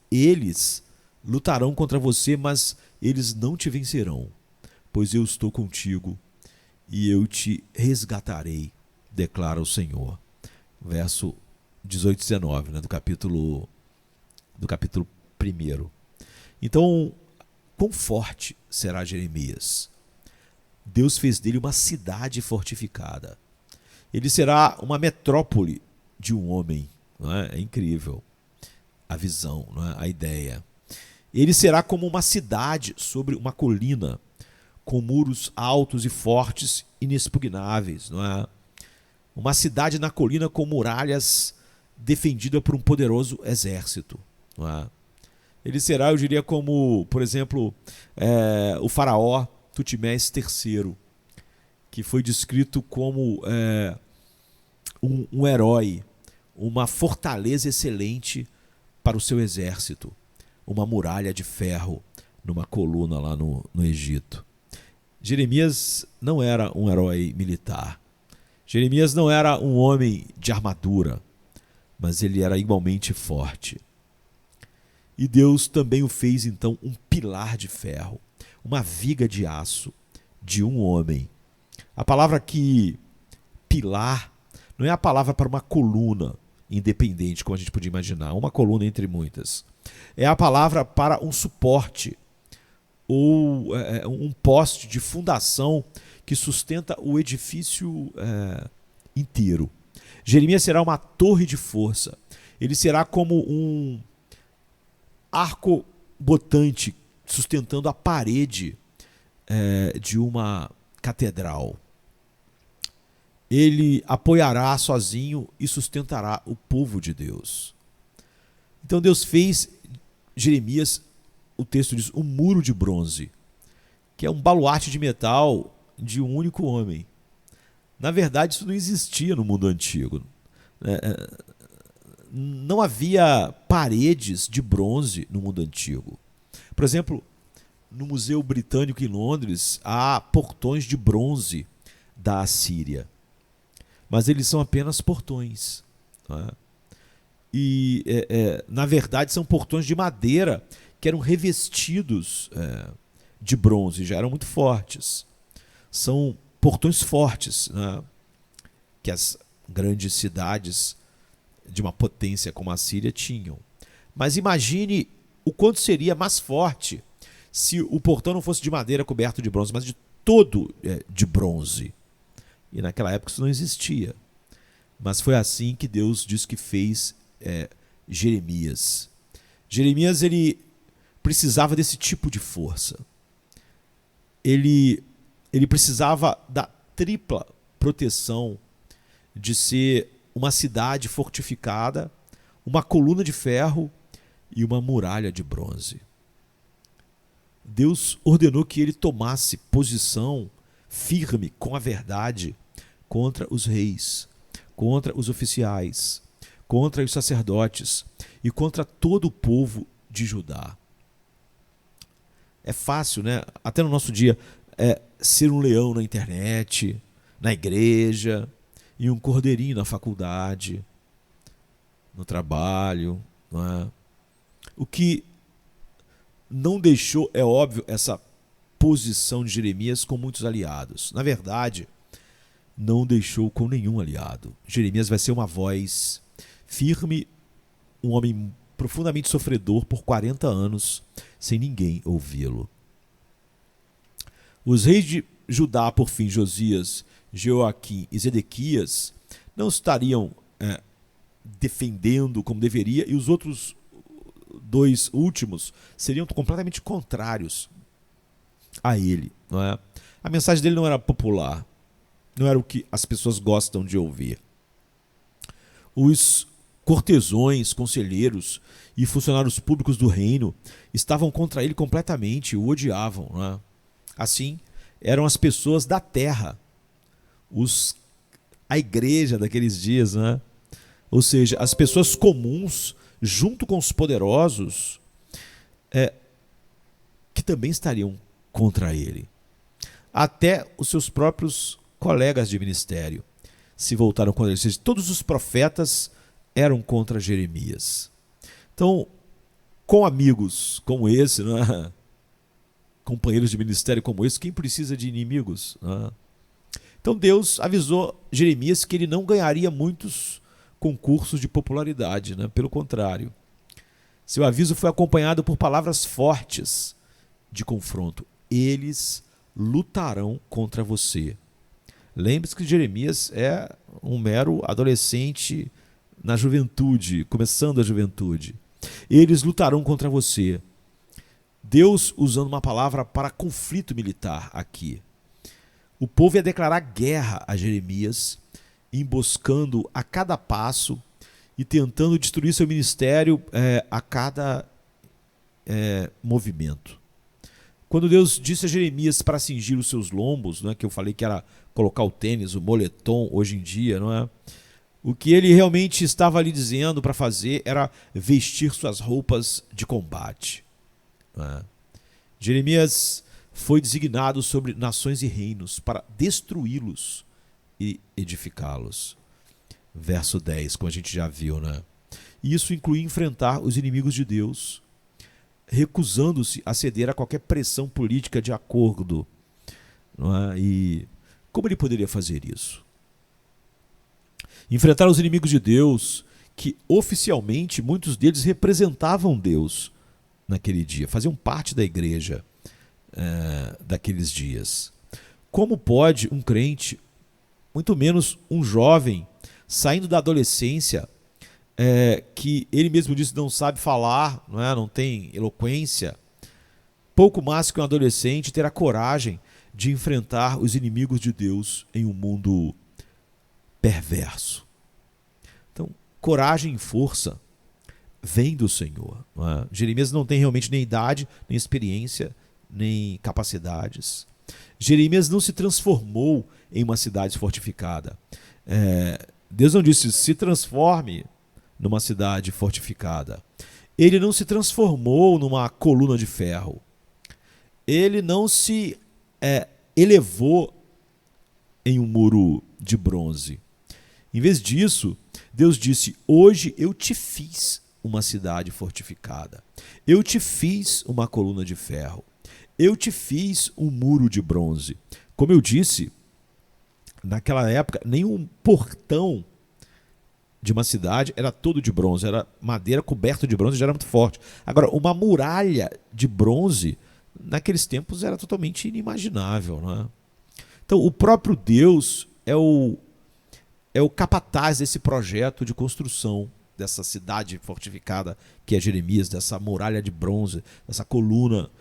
S1: Eles lutarão contra você, mas eles não te vencerão, pois eu estou contigo e eu te resgatarei, declara o Senhor. Verso 18 e 19, né, do capítulo 1. Então, quão forte será Jeremias? Deus fez dele uma cidade fortificada. Ele será uma metrópole de um homem. Não é? É incrível a visão, não é? A ideia. Ele será como uma cidade sobre uma colina, com muros altos e fortes, inexpugnáveis. Não é? Uma cidade na colina com muralhas defendida por um poderoso exército. Não é? Ele será, eu diria, como, por exemplo, o faraó Tutmés III, que foi descrito como um herói, uma fortaleza excelente para o seu exército, uma muralha de ferro numa coluna lá no Egito. Jeremias não era um herói militar. Jeremias não era um homem de armadura, mas ele era igualmente forte. E Deus também o fez então um pilar de ferro, uma viga de aço de um homem. A palavra aqui, pilar, não é a palavra para uma coluna independente, como a gente podia imaginar, uma coluna entre muitas. É a palavra para um suporte ou um poste de fundação que sustenta o edifício inteiro. Jeremias será uma torre de força. Ele será como um arco botante sustentando a parede de uma catedral. Ele apoiará sozinho e sustentará o povo de Deus. Então Deus fez Jeremias, o texto diz, um muro de bronze, que é um baluarte de metal de um único homem. Na verdade, isso não existia no mundo antigo. Não havia paredes de bronze no mundo antigo. Por exemplo, no Museu Britânico em Londres, há portões de bronze da Assíria. Mas eles são apenas portões. Tá? E, na verdade, são portões de madeira que eram revestidos de bronze, já eram muito fortes. São portões fortes, né? Que as grandes cidades de uma potência como a Síria tinham. Mas imagine o quanto seria mais forte se o portão não fosse de madeira coberto de bronze, mas de todo de bronze. E naquela época isso não existia. Mas foi assim que Deus diz que fez Jeremias. Jeremias, ele precisava desse tipo de força. Ele precisava da tripla proteção de ser uma cidade fortificada, uma coluna de ferro e uma muralha de bronze. Deus ordenou que ele tomasse posição firme com a verdade contra os reis, contra os oficiais, contra os sacerdotes e contra todo o povo de Judá. É fácil, né? Até no nosso dia, ser um leão na internet, na igreja, e um cordeirinho na faculdade, no trabalho. Não é? O que não deixou, é óbvio, essa posição de Jeremias com muitos aliados. Na verdade, não deixou com nenhum aliado. Jeremias vai ser uma voz firme, um homem profundamente sofredor por 40 anos, sem ninguém ouvi-lo. Os reis de Judá, por fim, Josias, Joaquim e Zedequias, não estariam defendendo como deveria, e os outros dois últimos seriam completamente contrários a ele. Não é? A mensagem dele não era popular, não era o que as pessoas gostam de ouvir. Os cortesões, conselheiros e funcionários públicos do reino estavam contra ele completamente, o odiavam. Não é? Assim, eram as pessoas da terra, a igreja daqueles dias, né? Ou seja, as pessoas comuns, junto com os poderosos, que também estariam contra ele. Até os seus próprios colegas de ministério se voltaram contra ele. Ou seja, todos os profetas eram contra Jeremias. Então, com amigos como esse, né? Companheiros de ministério como esse, quem precisa de inimigos? Né? Então Deus avisou Jeremias que ele não ganharia muitos concursos de popularidade, né? Pelo contrário. Seu aviso foi acompanhado por palavras fortes de confronto. Eles lutarão contra você. Lembre-se que Jeremias é um mero adolescente na juventude, começando a juventude. Eles lutarão contra você. Deus usando uma palavra para conflito militar aqui. O povo ia declarar guerra a Jeremias, emboscando a cada passo e tentando destruir seu ministério a cada movimento. Quando Deus disse a Jeremias para cingir os seus lombos, não é, que eu falei que era colocar o tênis, o moletom hoje em dia, não é? O que ele realmente estava ali dizendo para fazer era vestir suas roupas de combate. Né? Jeremias foi designado sobre nações e reinos para destruí-los e edificá-los. Verso 10, como a gente já viu, né? E isso incluía enfrentar os inimigos de Deus, recusando-se a ceder a qualquer pressão política de acordo. Não é? E como ele poderia fazer isso? Enfrentar os inimigos de Deus, que oficialmente muitos deles representavam Deus naquele dia, faziam parte da igreja daqueles dias. Como pode um crente, muito menos um jovem, saindo da adolescência, que ele mesmo disse não sabe falar, não tem eloquência, pouco mais que um adolescente, ter a coragem de enfrentar os inimigos de Deus em um mundo perverso? Então, coragem e força vem do Senhor. Jeremias não tem realmente nem idade, nem experiência, nem capacidades. Jeremias não se transformou em uma cidade fortificada. Deus não disse se transforme numa cidade fortificada. Ele não se transformou numa coluna de ferro. Ele não se elevou em um muro de bronze. Em vez disso, Deus disse: hoje eu te fiz uma cidade fortificada. Eu te fiz uma coluna de ferro. Eu te fiz um muro de bronze. Como eu disse, naquela época, nenhum portão de uma cidade era todo de bronze, era madeira coberta de bronze, já era muito forte. Agora, uma muralha de bronze, naqueles tempos, era totalmente inimaginável. Não é? Então, o próprio Deus é o capataz desse projeto de construção dessa cidade fortificada que é Jeremias, dessa muralha de bronze, dessa coluna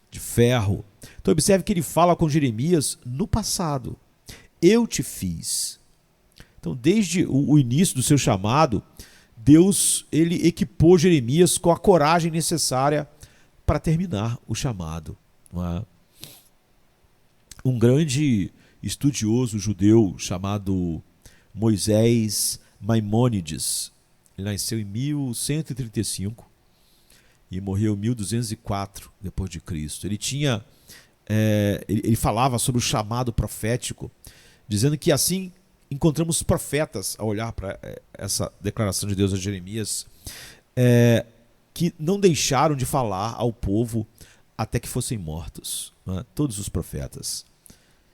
S1: de ferro. Então observe que ele fala com Jeremias no passado. Eu te fiz. Então desde o início do seu chamado, Deus ele equipou Jeremias com a coragem necessária para terminar o chamado. Um grande estudioso judeu chamado Moisés Maimônides, ele nasceu em 1135 e morreu em 1204 depois de Cristo. Ele tinha, ele falava sobre o chamado profético, dizendo que assim encontramos profetas a olhar para essa declaração de Deus a Jeremias, que não deixaram de falar ao povo até que fossem mortos, todos os profetas.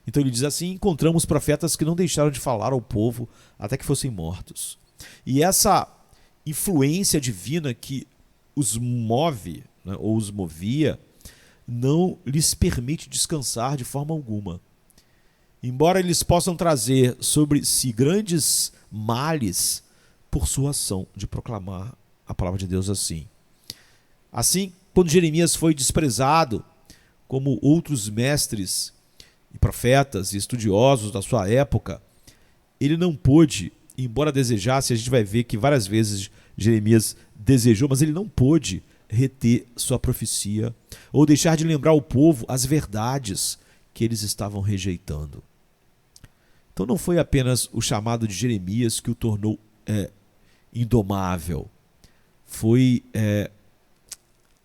S1: Então ele diz assim: encontramos profetas que não deixaram de falar ao povo até que fossem mortos. E essa influência divina que os move, ou os movia, não lhes permite descansar de forma alguma. Embora eles possam trazer sobre si grandes males por sua ação de proclamar a palavra de Deus assim. Assim, quando Jeremias foi desprezado, como outros mestres e profetas e estudiosos da sua época, ele não pôde, embora desejasse, a gente vai ver que várias vezes Jeremias desejou, mas ele não pôde reter sua profecia ou deixar de lembrar ao povo as verdades que eles estavam rejeitando. Então não foi apenas o chamado de Jeremias que o tornou indomável, foi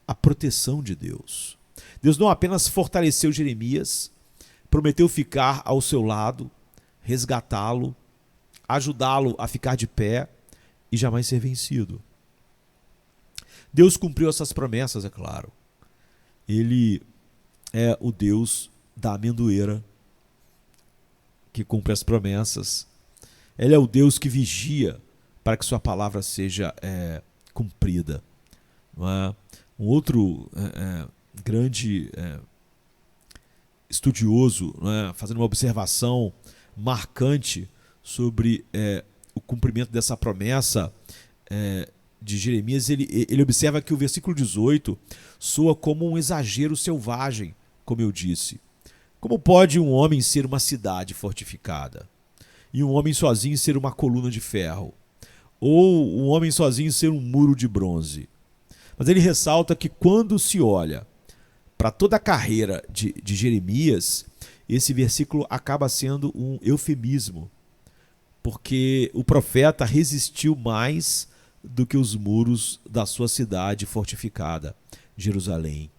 S1: a proteção de Deus. Deus não apenas fortaleceu Jeremias, prometeu ficar ao seu lado, resgatá-lo, ajudá-lo a ficar de pé e jamais ser vencido. Deus cumpriu essas promessas, é claro. Ele é o Deus da amendoeira, que cumpre as promessas. Ele é o Deus que vigia para que sua palavra seja cumprida. Não é? Um outro grande estudioso, fazendo uma observação marcante sobre o cumprimento dessa promessa de Jeremias, ele observa que o versículo 18 soa como um exagero selvagem, como eu disse. Como pode um homem ser uma cidade fortificada? E um homem sozinho ser uma coluna de ferro? Ou um homem sozinho ser um muro de bronze? Mas ele ressalta que quando se olha para toda a carreira de Jeremias, esse versículo acaba sendo um eufemismo, porque o profeta resistiu mais do que os muros da sua cidade fortificada, Jerusalém.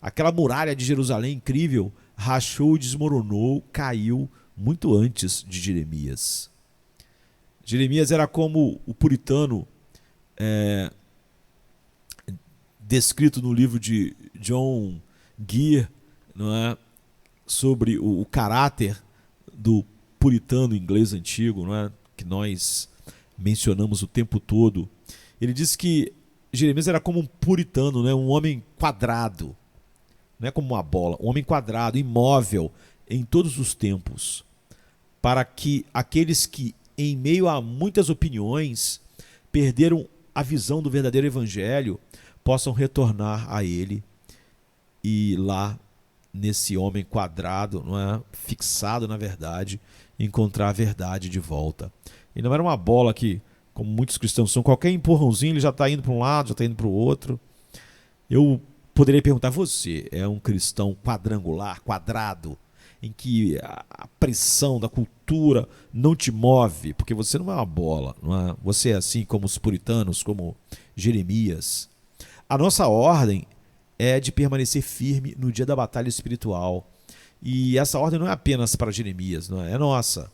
S1: Aquela muralha de Jerusalém incrível rachou e desmoronou, caiu muito antes de Jeremias. Jeremias era como o puritano descrito no livro de John Gear, não é? Sobre o caráter do puritano inglês antigo, não é? Que nós mencionamos o tempo todo. Ele diz que Jeremias era como um puritano, né? Um homem quadrado, não é como uma bola, um homem quadrado, imóvel em todos os tempos, para que aqueles que, em meio a muitas opiniões, perderam a visão do verdadeiro evangelho, possam retornar a ele e lá, nesse homem quadrado, não é? Fixado na verdade, encontrar a verdade de volta. E não era uma bola que, como muitos cristãos são, qualquer empurrãozinho ele já está indo para um lado, já está indo para o outro. Eu poderia perguntar, você é um cristão quadrangular, quadrado, em que a pressão da cultura não te move, porque você não é uma bola, não é? Você é assim como os puritanos, como Jeremias. A nossa ordem é de permanecer firme no dia da batalha espiritual. E essa ordem não é apenas para Jeremias, não é? É nossa.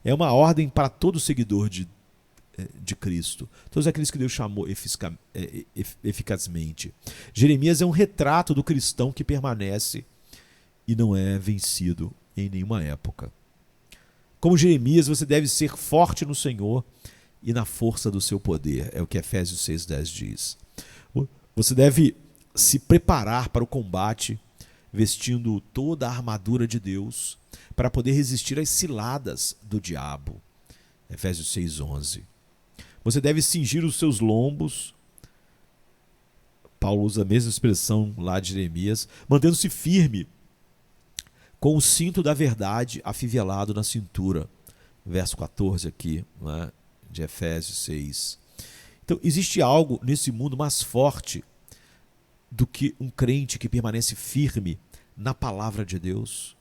S1: É uma ordem para todo seguidor de Cristo. Todos aqueles que Deus chamou eficazmente. Jeremias é um retrato do cristão que permanece e não é vencido em nenhuma época. Como Jeremias, você deve ser forte no Senhor e na força do seu poder. É o que Efésios 6,10 diz. Você deve se preparar para o combate, vestindo toda a armadura de Deus, para poder resistir às ciladas do diabo. Efésios 6,11. Você deve cingir os seus lombos. Paulo usa a mesma expressão lá de Jeremias, mantendo-se firme, com o cinto da verdade afivelado na cintura. Verso 14 aqui, né, de Efésios 6. Então, existe algo nesse mundo mais forte do que um crente que permanece firme na palavra de Deus,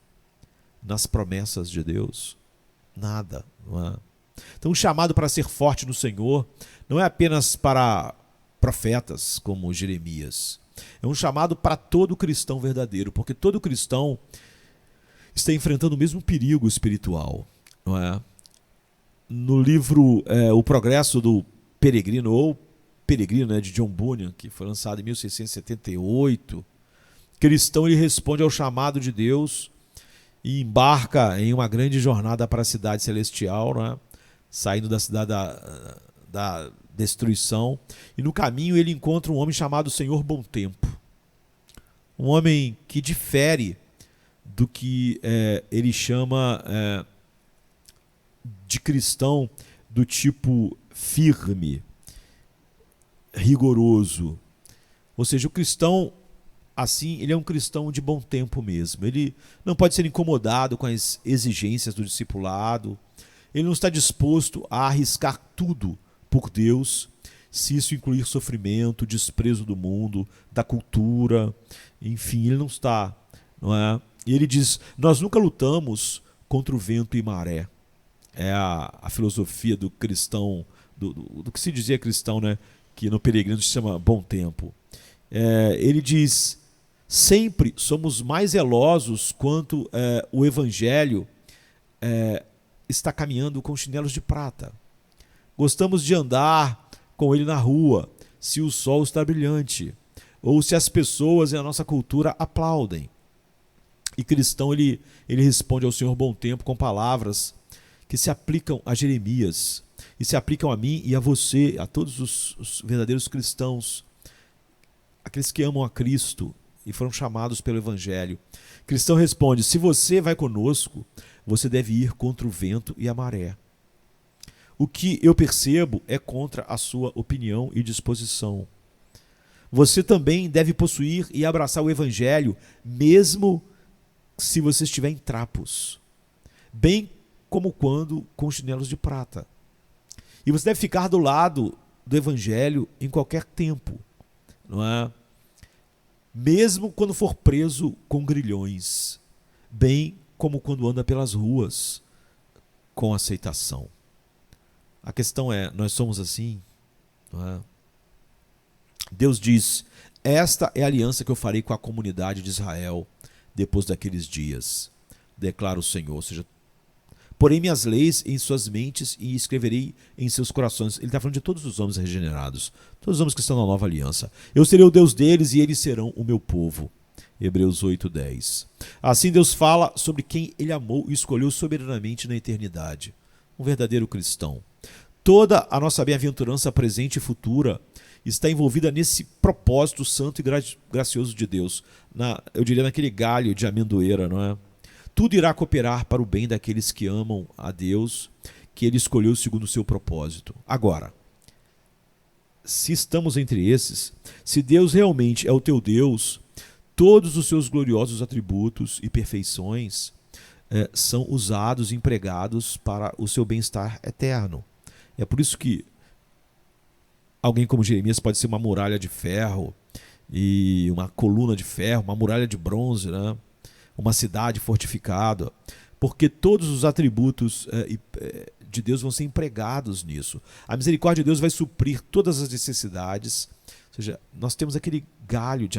S1: nas promessas de Deus? Nada, não é? Então, o chamado para ser forte no Senhor não é apenas para profetas como Jeremias. É um chamado para todo cristão verdadeiro, porque todo cristão está enfrentando o mesmo perigo espiritual, não é? No livro O Progresso do Peregrino, ou Peregrino, né, de John Bunyan, que foi lançado em 1678, cristão ele responde ao chamado de Deus e embarca em uma grande jornada para a cidade celestial, né, saindo da cidade da destruição, e no caminho ele encontra um homem chamado Senhor Bom Tempo, um homem que difere do que ele chama de cristão do tipo firme, rigoroso. Ou seja, o cristão assim, ele é um cristão de bom tempo mesmo. Ele não pode ser incomodado com as exigências do discipulado. Ele não está disposto a arriscar tudo por Deus, se isso incluir sofrimento, desprezo do mundo, da cultura, enfim, ele não está, não é? E ele diz, nós nunca lutamos contra o vento e maré. É a filosofia do cristão, do que se dizia cristão, né? Que no Peregrino se chama Bom Tempo. Ele diz, sempre somos mais zelosos quanto o Evangelho está caminhando com chinelos de prata. Gostamos de andar com ele na rua, se o sol está brilhante, ou se as pessoas na nossa cultura aplaudem. E cristão, ele responde ao Senhor Bom Tempo com palavras que se aplicam a Jeremias, e se aplicam a mim e a você, a todos os verdadeiros cristãos, aqueles que amam a Cristo e foram chamados pelo Evangelho. Cristão responde, se você vai conosco, você deve ir contra o vento e a maré. O que eu percebo é contra a sua opinião e disposição. Você também deve possuir e abraçar o Evangelho, mesmo se você estiver em trapos, bem como quando com chinelos de prata. E você deve ficar do lado do Evangelho em qualquer tempo, não é? Mesmo quando for preso com grilhões, bem como quando anda pelas ruas com aceitação. A questão é, nós somos assim? Não é? Deus diz: esta é a aliança que eu farei com a comunidade de Israel depois daqueles dias, declara o Senhor. Ou seja, porém minhas leis em suas mentes e escreverei em seus corações. Ele está falando de todos os homens regenerados, todos os homens que estão na nova aliança. Eu serei o Deus deles e eles serão o meu povo. Hebreus 8:10. Assim Deus fala sobre quem ele amou e escolheu soberanamente na eternidade. Um verdadeiro cristão. Toda a nossa bem-aventurança presente e futura está envolvida nesse propósito santo e gracioso de Deus. Eu diria naquele galho de amendoeira, não é? Tudo irá cooperar para o bem daqueles que amam a Deus, que ele escolheu segundo o seu propósito. Agora, se estamos entre esses, se Deus realmente é o teu Deus, todos os seus gloriosos atributos e perfeições são usados e empregados para o seu bem-estar eterno. É por isso que alguém como Jeremias pode ser uma muralha de ferro e uma coluna de ferro, uma muralha de bronze, né? Uma cidade fortificada, porque todos os atributos de Deus vão ser empregados nisso. A misericórdia de Deus vai suprir todas as necessidades. Ou seja, nós temos aquele galho de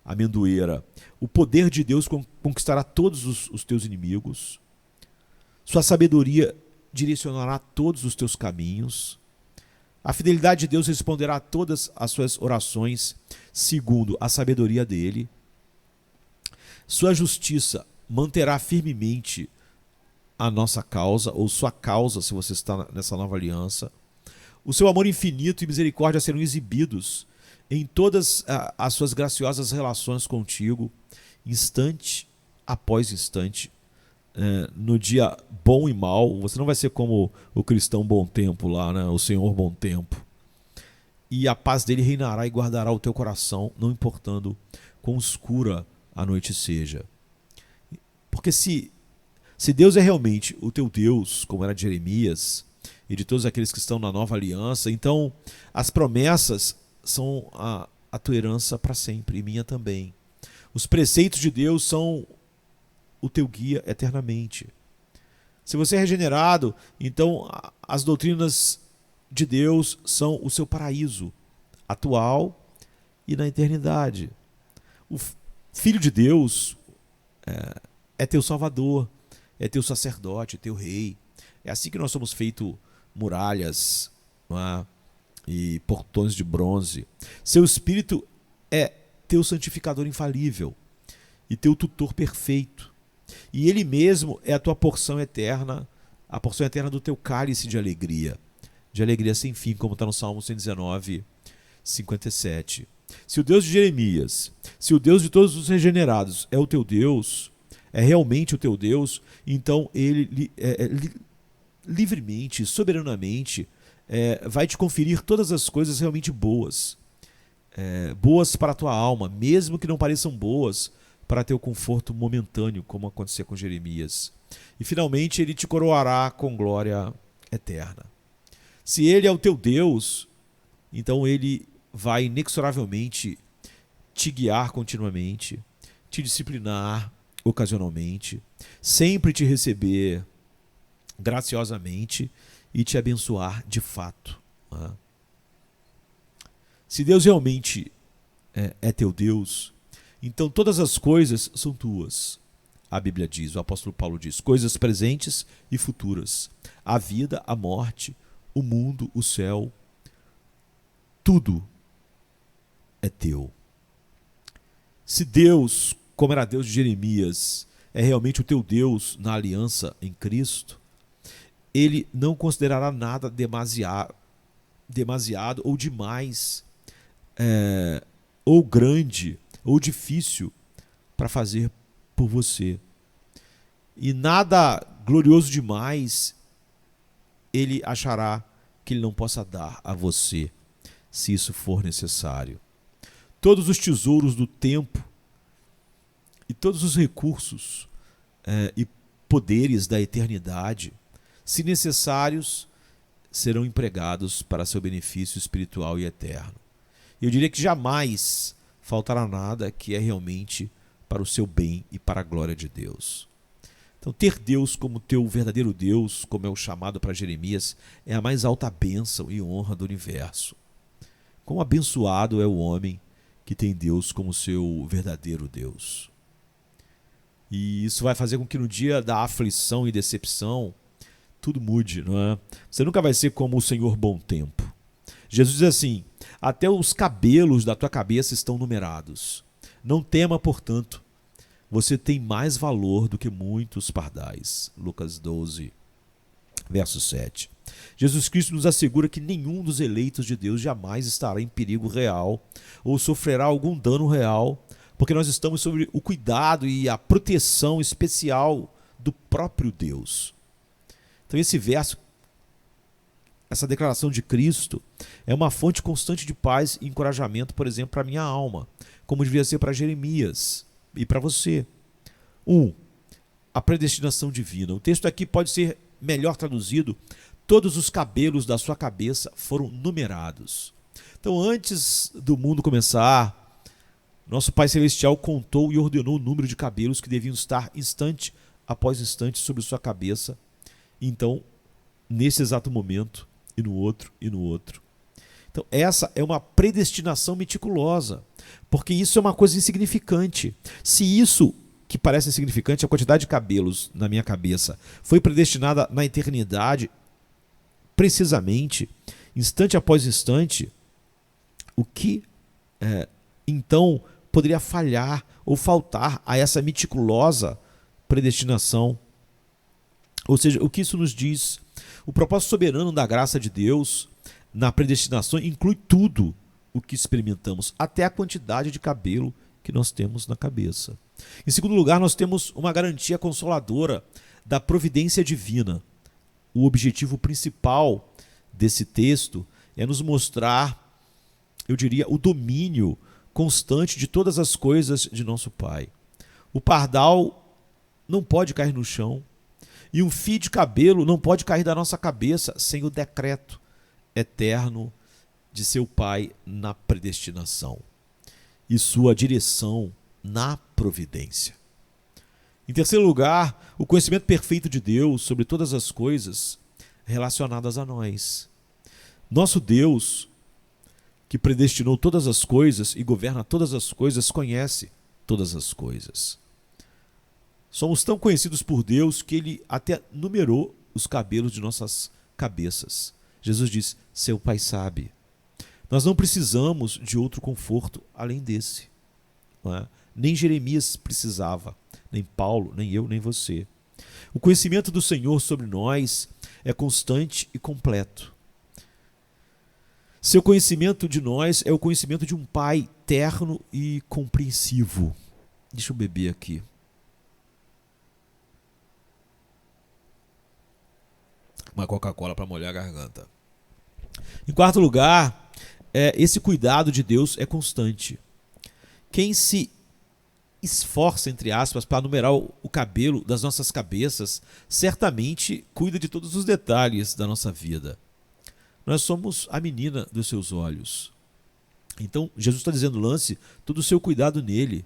S1: amendoeira. O poder de Deus conquistará todos os teus inimigos. Sua sabedoria direcionará todos os teus caminhos. A fidelidade de Deus responderá a todas as suas orações segundo a sabedoria dele. Sua justiça manterá firmemente a nossa causa, ou sua causa, se você está nessa nova aliança. O seu amor infinito e misericórdia serão exibidos em todas as suas graciosas relações contigo, instante após instante, no dia bom e mal. Você não vai ser como o cristão bom tempo lá, né? O Senhor bom tempo. E a paz dele reinará e guardará o teu coração, não importando quão escura a noite seja. Porque se Deus é realmente o teu Deus, como era de Jeremias e de todos aqueles que estão na nova aliança, então as promessas são a tua herança para sempre, e minha também. Os preceitos de Deus são o teu guia eternamente. Se você é regenerado, então as doutrinas de Deus são o seu paraíso atual e na eternidade. O Filho de Deus é teu Salvador, é teu sacerdote, teu rei. É assim que nós somos feitos muralhas, não é? E portões de bronze. Seu Espírito é teu santificador infalível e teu tutor perfeito. E ele mesmo é a tua porção eterna, a porção eterna do teu cálice de alegria sem fim, como está no Salmo 119, 57. Se o Deus de Jeremias, se o Deus de todos os regenerados é o teu Deus, é realmente o teu Deus, então ele livremente, soberanamente, vai te conferir todas as coisas realmente boas, boas para a tua alma, mesmo que não pareçam boas para teu conforto momentâneo, como acontecia com Jeremias. E finalmente ele te coroará com glória eterna. Se ele é o teu Deus, então ele vai inexoravelmente te guiar continuamente, te disciplinar ocasionalmente, sempre te receber graciosamente e te abençoar de fato. Se Deus realmente é teu Deus, então todas as coisas são tuas. A Bíblia diz, o apóstolo Paulo diz, coisas presentes e futuras. A vida, a morte, o mundo, o céu, tudo é teu. Se Deus, como era Deus de Jeremias, é realmente o teu Deus na aliança em Cristo, ele não considerará nada demasiado ou demais, ou grande, ou difícil para fazer por você. E nada glorioso demais ele achará que ele não possa dar a você, se isso for necessário. Todos os tesouros do tempo e todos os recursos e poderes da eternidade, se necessários, serão empregados para seu benefício espiritual e eterno. Eu diria que jamais faltará nada que é realmente para o seu bem e para a glória de Deus. Então, ter Deus como teu verdadeiro Deus, como é o chamado para Jeremias, é a mais alta bênção e honra do universo. Quão abençoado é o homem que tem Deus como seu verdadeiro Deus. E isso vai fazer com que no dia da aflição e decepção, tudo mude, não é? Você nunca vai ser como o Senhor Bom Tempo. Jesus diz assim: até os cabelos da tua cabeça estão numerados. Não tema, portanto, você tem mais valor do que muitos pardais. Lucas 12, verso 7. Jesus Cristo nos assegura que nenhum dos eleitos de Deus jamais estará em perigo real ou sofrerá algum dano real, porque nós estamos sob o cuidado e a proteção especial do próprio Deus. Então esse verso, essa declaração de Cristo, é uma fonte constante de paz e encorajamento, por exemplo, para a minha alma, como devia ser para Jeremias e para você. 1. A predestinação divina. O texto aqui pode ser melhor traduzido: todos os cabelos da sua cabeça foram numerados. Então, antes do mundo começar, nosso Pai Celestial contou e ordenou o número de cabelos que deviam estar instante após instante sobre sua cabeça. Então, nesse exato momento, e no outro, e no outro. Então, essa é uma predestinação meticulosa, porque isso é uma coisa insignificante. Se isso, que parece insignificante, a quantidade de cabelos na minha cabeça, foi predestinada na eternidade, precisamente, instante após instante, o que então poderia falhar ou faltar a essa meticulosa predestinação? Ou seja, o que isso nos diz? O propósito soberano da graça de Deus na predestinação inclui tudo o que experimentamos, até a quantidade de cabelo que nós temos na cabeça. Em segundo lugar, nós temos uma garantia consoladora da providência divina. O objetivo principal desse texto é nos mostrar, eu diria, o domínio constante de todas as coisas de nosso Pai. O pardal não pode cair no chão, e um fio de cabelo não pode cair da nossa cabeça sem o decreto eterno de seu Pai na predestinação e sua direção na providência. Em terceiro lugar, o conhecimento perfeito de Deus sobre todas as coisas relacionadas a nós. Nosso Deus, que predestinou todas as coisas e governa todas as coisas, conhece todas as coisas. Somos tão conhecidos por Deus que Ele até numerou os cabelos de nossas cabeças. Jesus diz: seu Pai sabe. Nós não precisamos de outro conforto além desse. Não é? Nem Jeremias precisava, nem Paulo, nem eu, nem você. O conhecimento do Senhor sobre nós é constante e completo. Seu conhecimento de nós é o conhecimento de um Pai terno e compreensivo. Deixa eu beber aqui. Uma Coca-Cola para molhar a garganta. Em quarto lugar, esse cuidado de Deus é constante. Quem se esforça, entre aspas, para numerar o cabelo das nossas cabeças, certamente cuida de todos os detalhes da nossa vida. Nós somos a menina dos seus olhos. Então, Jesus está dizendo: lance todo o seu cuidado nele.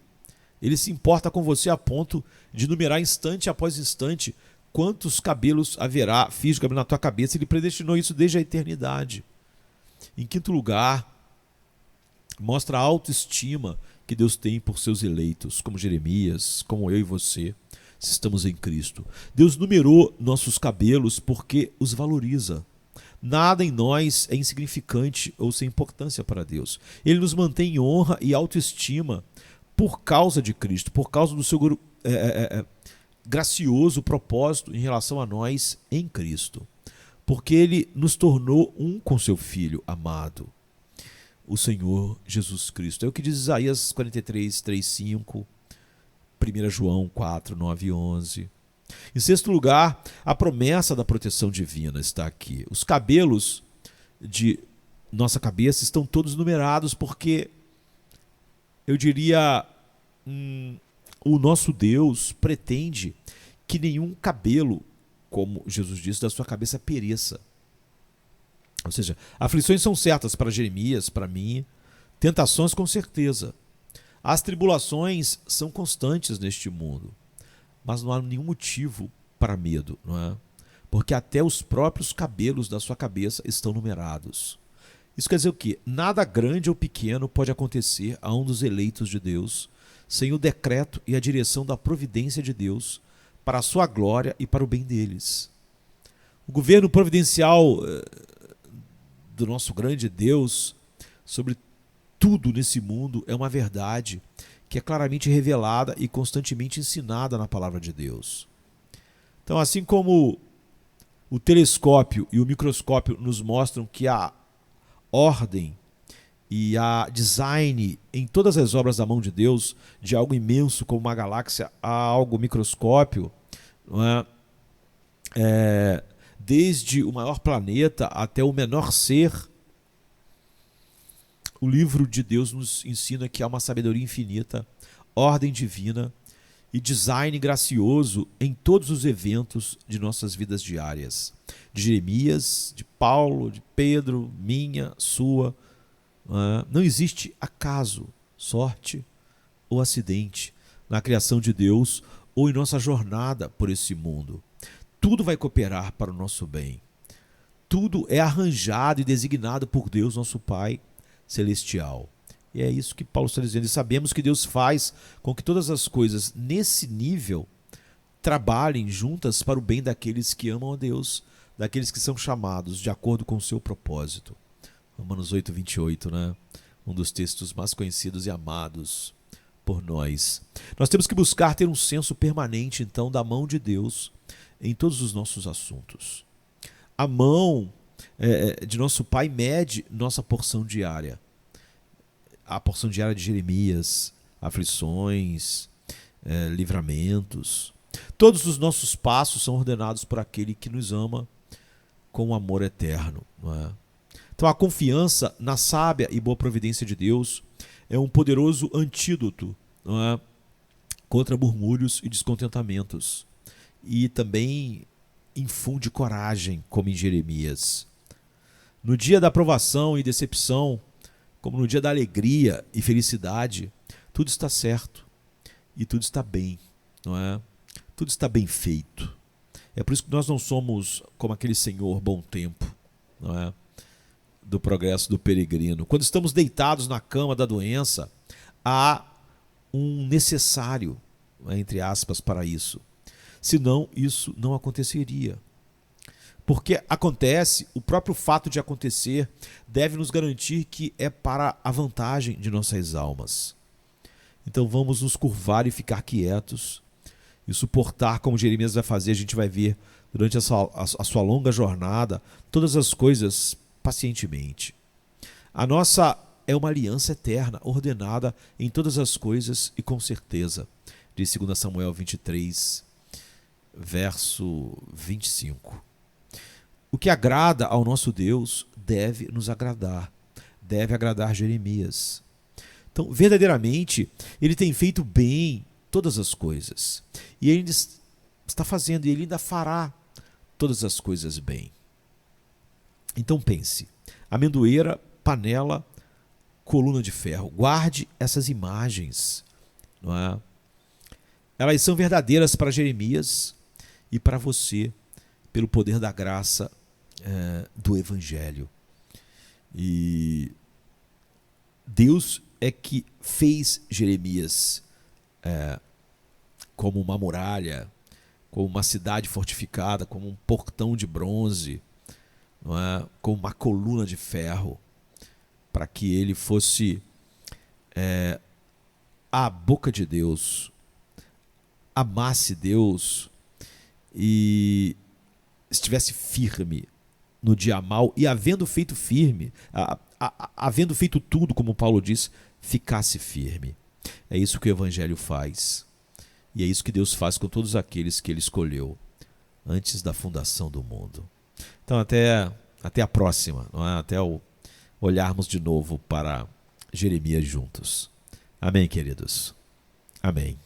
S1: Ele se importa com você a ponto de numerar instante após instante quantos cabelos haverá, fios de cabelo na tua cabeça. Ele predestinou isso desde a eternidade. Em quinto lugar, mostra a autoestima que Deus tem por seus eleitos, como Jeremias, como eu e você, se estamos em Cristo. Deus numerou nossos cabelos porque os valoriza. Nada em nós é insignificante ou sem importância para Deus. Ele nos mantém em honra e autoestima por causa de Cristo, por causa do seu gracioso propósito em relação a nós em Cristo. Porque Ele nos tornou um com seu Filho amado, o Senhor Jesus Cristo. É o que diz Isaías 43, 3, 5, 1 João 4, 9 e 11. Em sexto lugar, a promessa da proteção divina está aqui. Os cabelos de nossa cabeça estão todos numerados porque, eu diria, o nosso Deus pretende que nenhum cabelo, como Jesus disse, da sua cabeça pereça. Ou seja, aflições são certas para Jeremias, para mim, tentações com certeza. As tribulações são constantes neste mundo. mas não há nenhum motivo para medo, não é? Porque até os próprios cabelos da sua cabeça estão numerados. Isso quer dizer o quê? Nada grande ou pequeno pode acontecer a um dos eleitos de Deus sem o decreto e a direção da providência de Deus para a sua glória e para o bem deles. O governo providencial do nosso grande Deus sobre tudo nesse mundo é uma verdade que é claramente revelada e constantemente ensinada na palavra de Deus. Então, assim como o telescópio e o microscópio nos mostram que há ordem e há design em todas as obras da mão de Deus, de algo imenso como uma galáxia a algo microscópio, não é? Desde o maior planeta até o menor ser, o livro de Deus nos ensina que há uma sabedoria infinita, ordem divina e design gracioso em todos os eventos de nossas vidas diárias. De Jeremias, de Paulo, de Pedro, minha, sua. Não existe acaso, sorte ou acidente na criação de Deus ou em nossa jornada por esse mundo. Tudo vai cooperar para o nosso bem. Tudo é arranjado e designado por Deus, nosso Pai celestial. E é isso que Paulo está dizendo. E sabemos que Deus faz com que todas as coisas nesse nível trabalhem juntas para o bem daqueles que amam a Deus, daqueles que são chamados de acordo com o seu propósito. Romanos 8, 28, né? Um dos textos mais conhecidos e amados por nós. Nós temos que buscar ter um senso permanente, então, da mão de Deus em todos os nossos assuntos. A mão de nosso Pai mede nossa porção diária. A porção diária de Jeremias, aflições, livramentos. Todos os nossos passos são ordenados por aquele que nos ama com amor eterno, não é? Então a confiança na sábia e boa providência de Deus é um poderoso antídoto, não é? Contra murmúrios e descontentamentos. E também infunde coragem, como em Jeremias. No dia da aprovação e decepção, como no dia da alegria e felicidade, tudo está certo e tudo está bem, não é? Tudo está bem feito. É por isso que nós não somos como aquele senhor bom tempo, não é? Do progresso do peregrino. Quando estamos deitados na cama da doença, há um necessário, entre aspas, para isso. Senão, isso não aconteceria. Porque acontece, o próprio fato de acontecer deve nos garantir que é para a vantagem de nossas almas. Então vamos nos curvar e ficar quietos e suportar, como Jeremias vai fazer, a gente vai ver durante a sua longa jornada, todas as coisas pacientemente. A nossa é uma aliança eterna, ordenada em todas as coisas e com certeza. De 2 Samuel 23, verso 25. O que agrada ao nosso Deus deve nos agradar, deve agradar Jeremias. Então, verdadeiramente, ele tem feito bem todas as coisas. E ele está fazendo, e ele ainda fará todas as coisas bem. Então pense, amendoeira, panela, coluna de ferro. Guarde essas imagens, não é? Elas são verdadeiras para Jeremias e para você, pelo poder da graça do Evangelho. E Deus é que fez Jeremias como uma muralha, como uma cidade fortificada, como um portão de bronze, não é? Como uma coluna de ferro, para que ele fosse a boca de Deus, amasse Deus e estivesse firme no dia mau e havendo feito firme, havendo feito tudo, como Paulo diz, ficasse firme. É isso que o Evangelho faz. E é isso que Deus faz com todos aqueles que ele escolheu antes da fundação do mundo. Então até a próxima, não é? Até olharmos de novo para Jeremias juntos. Amém, queridos? Amém.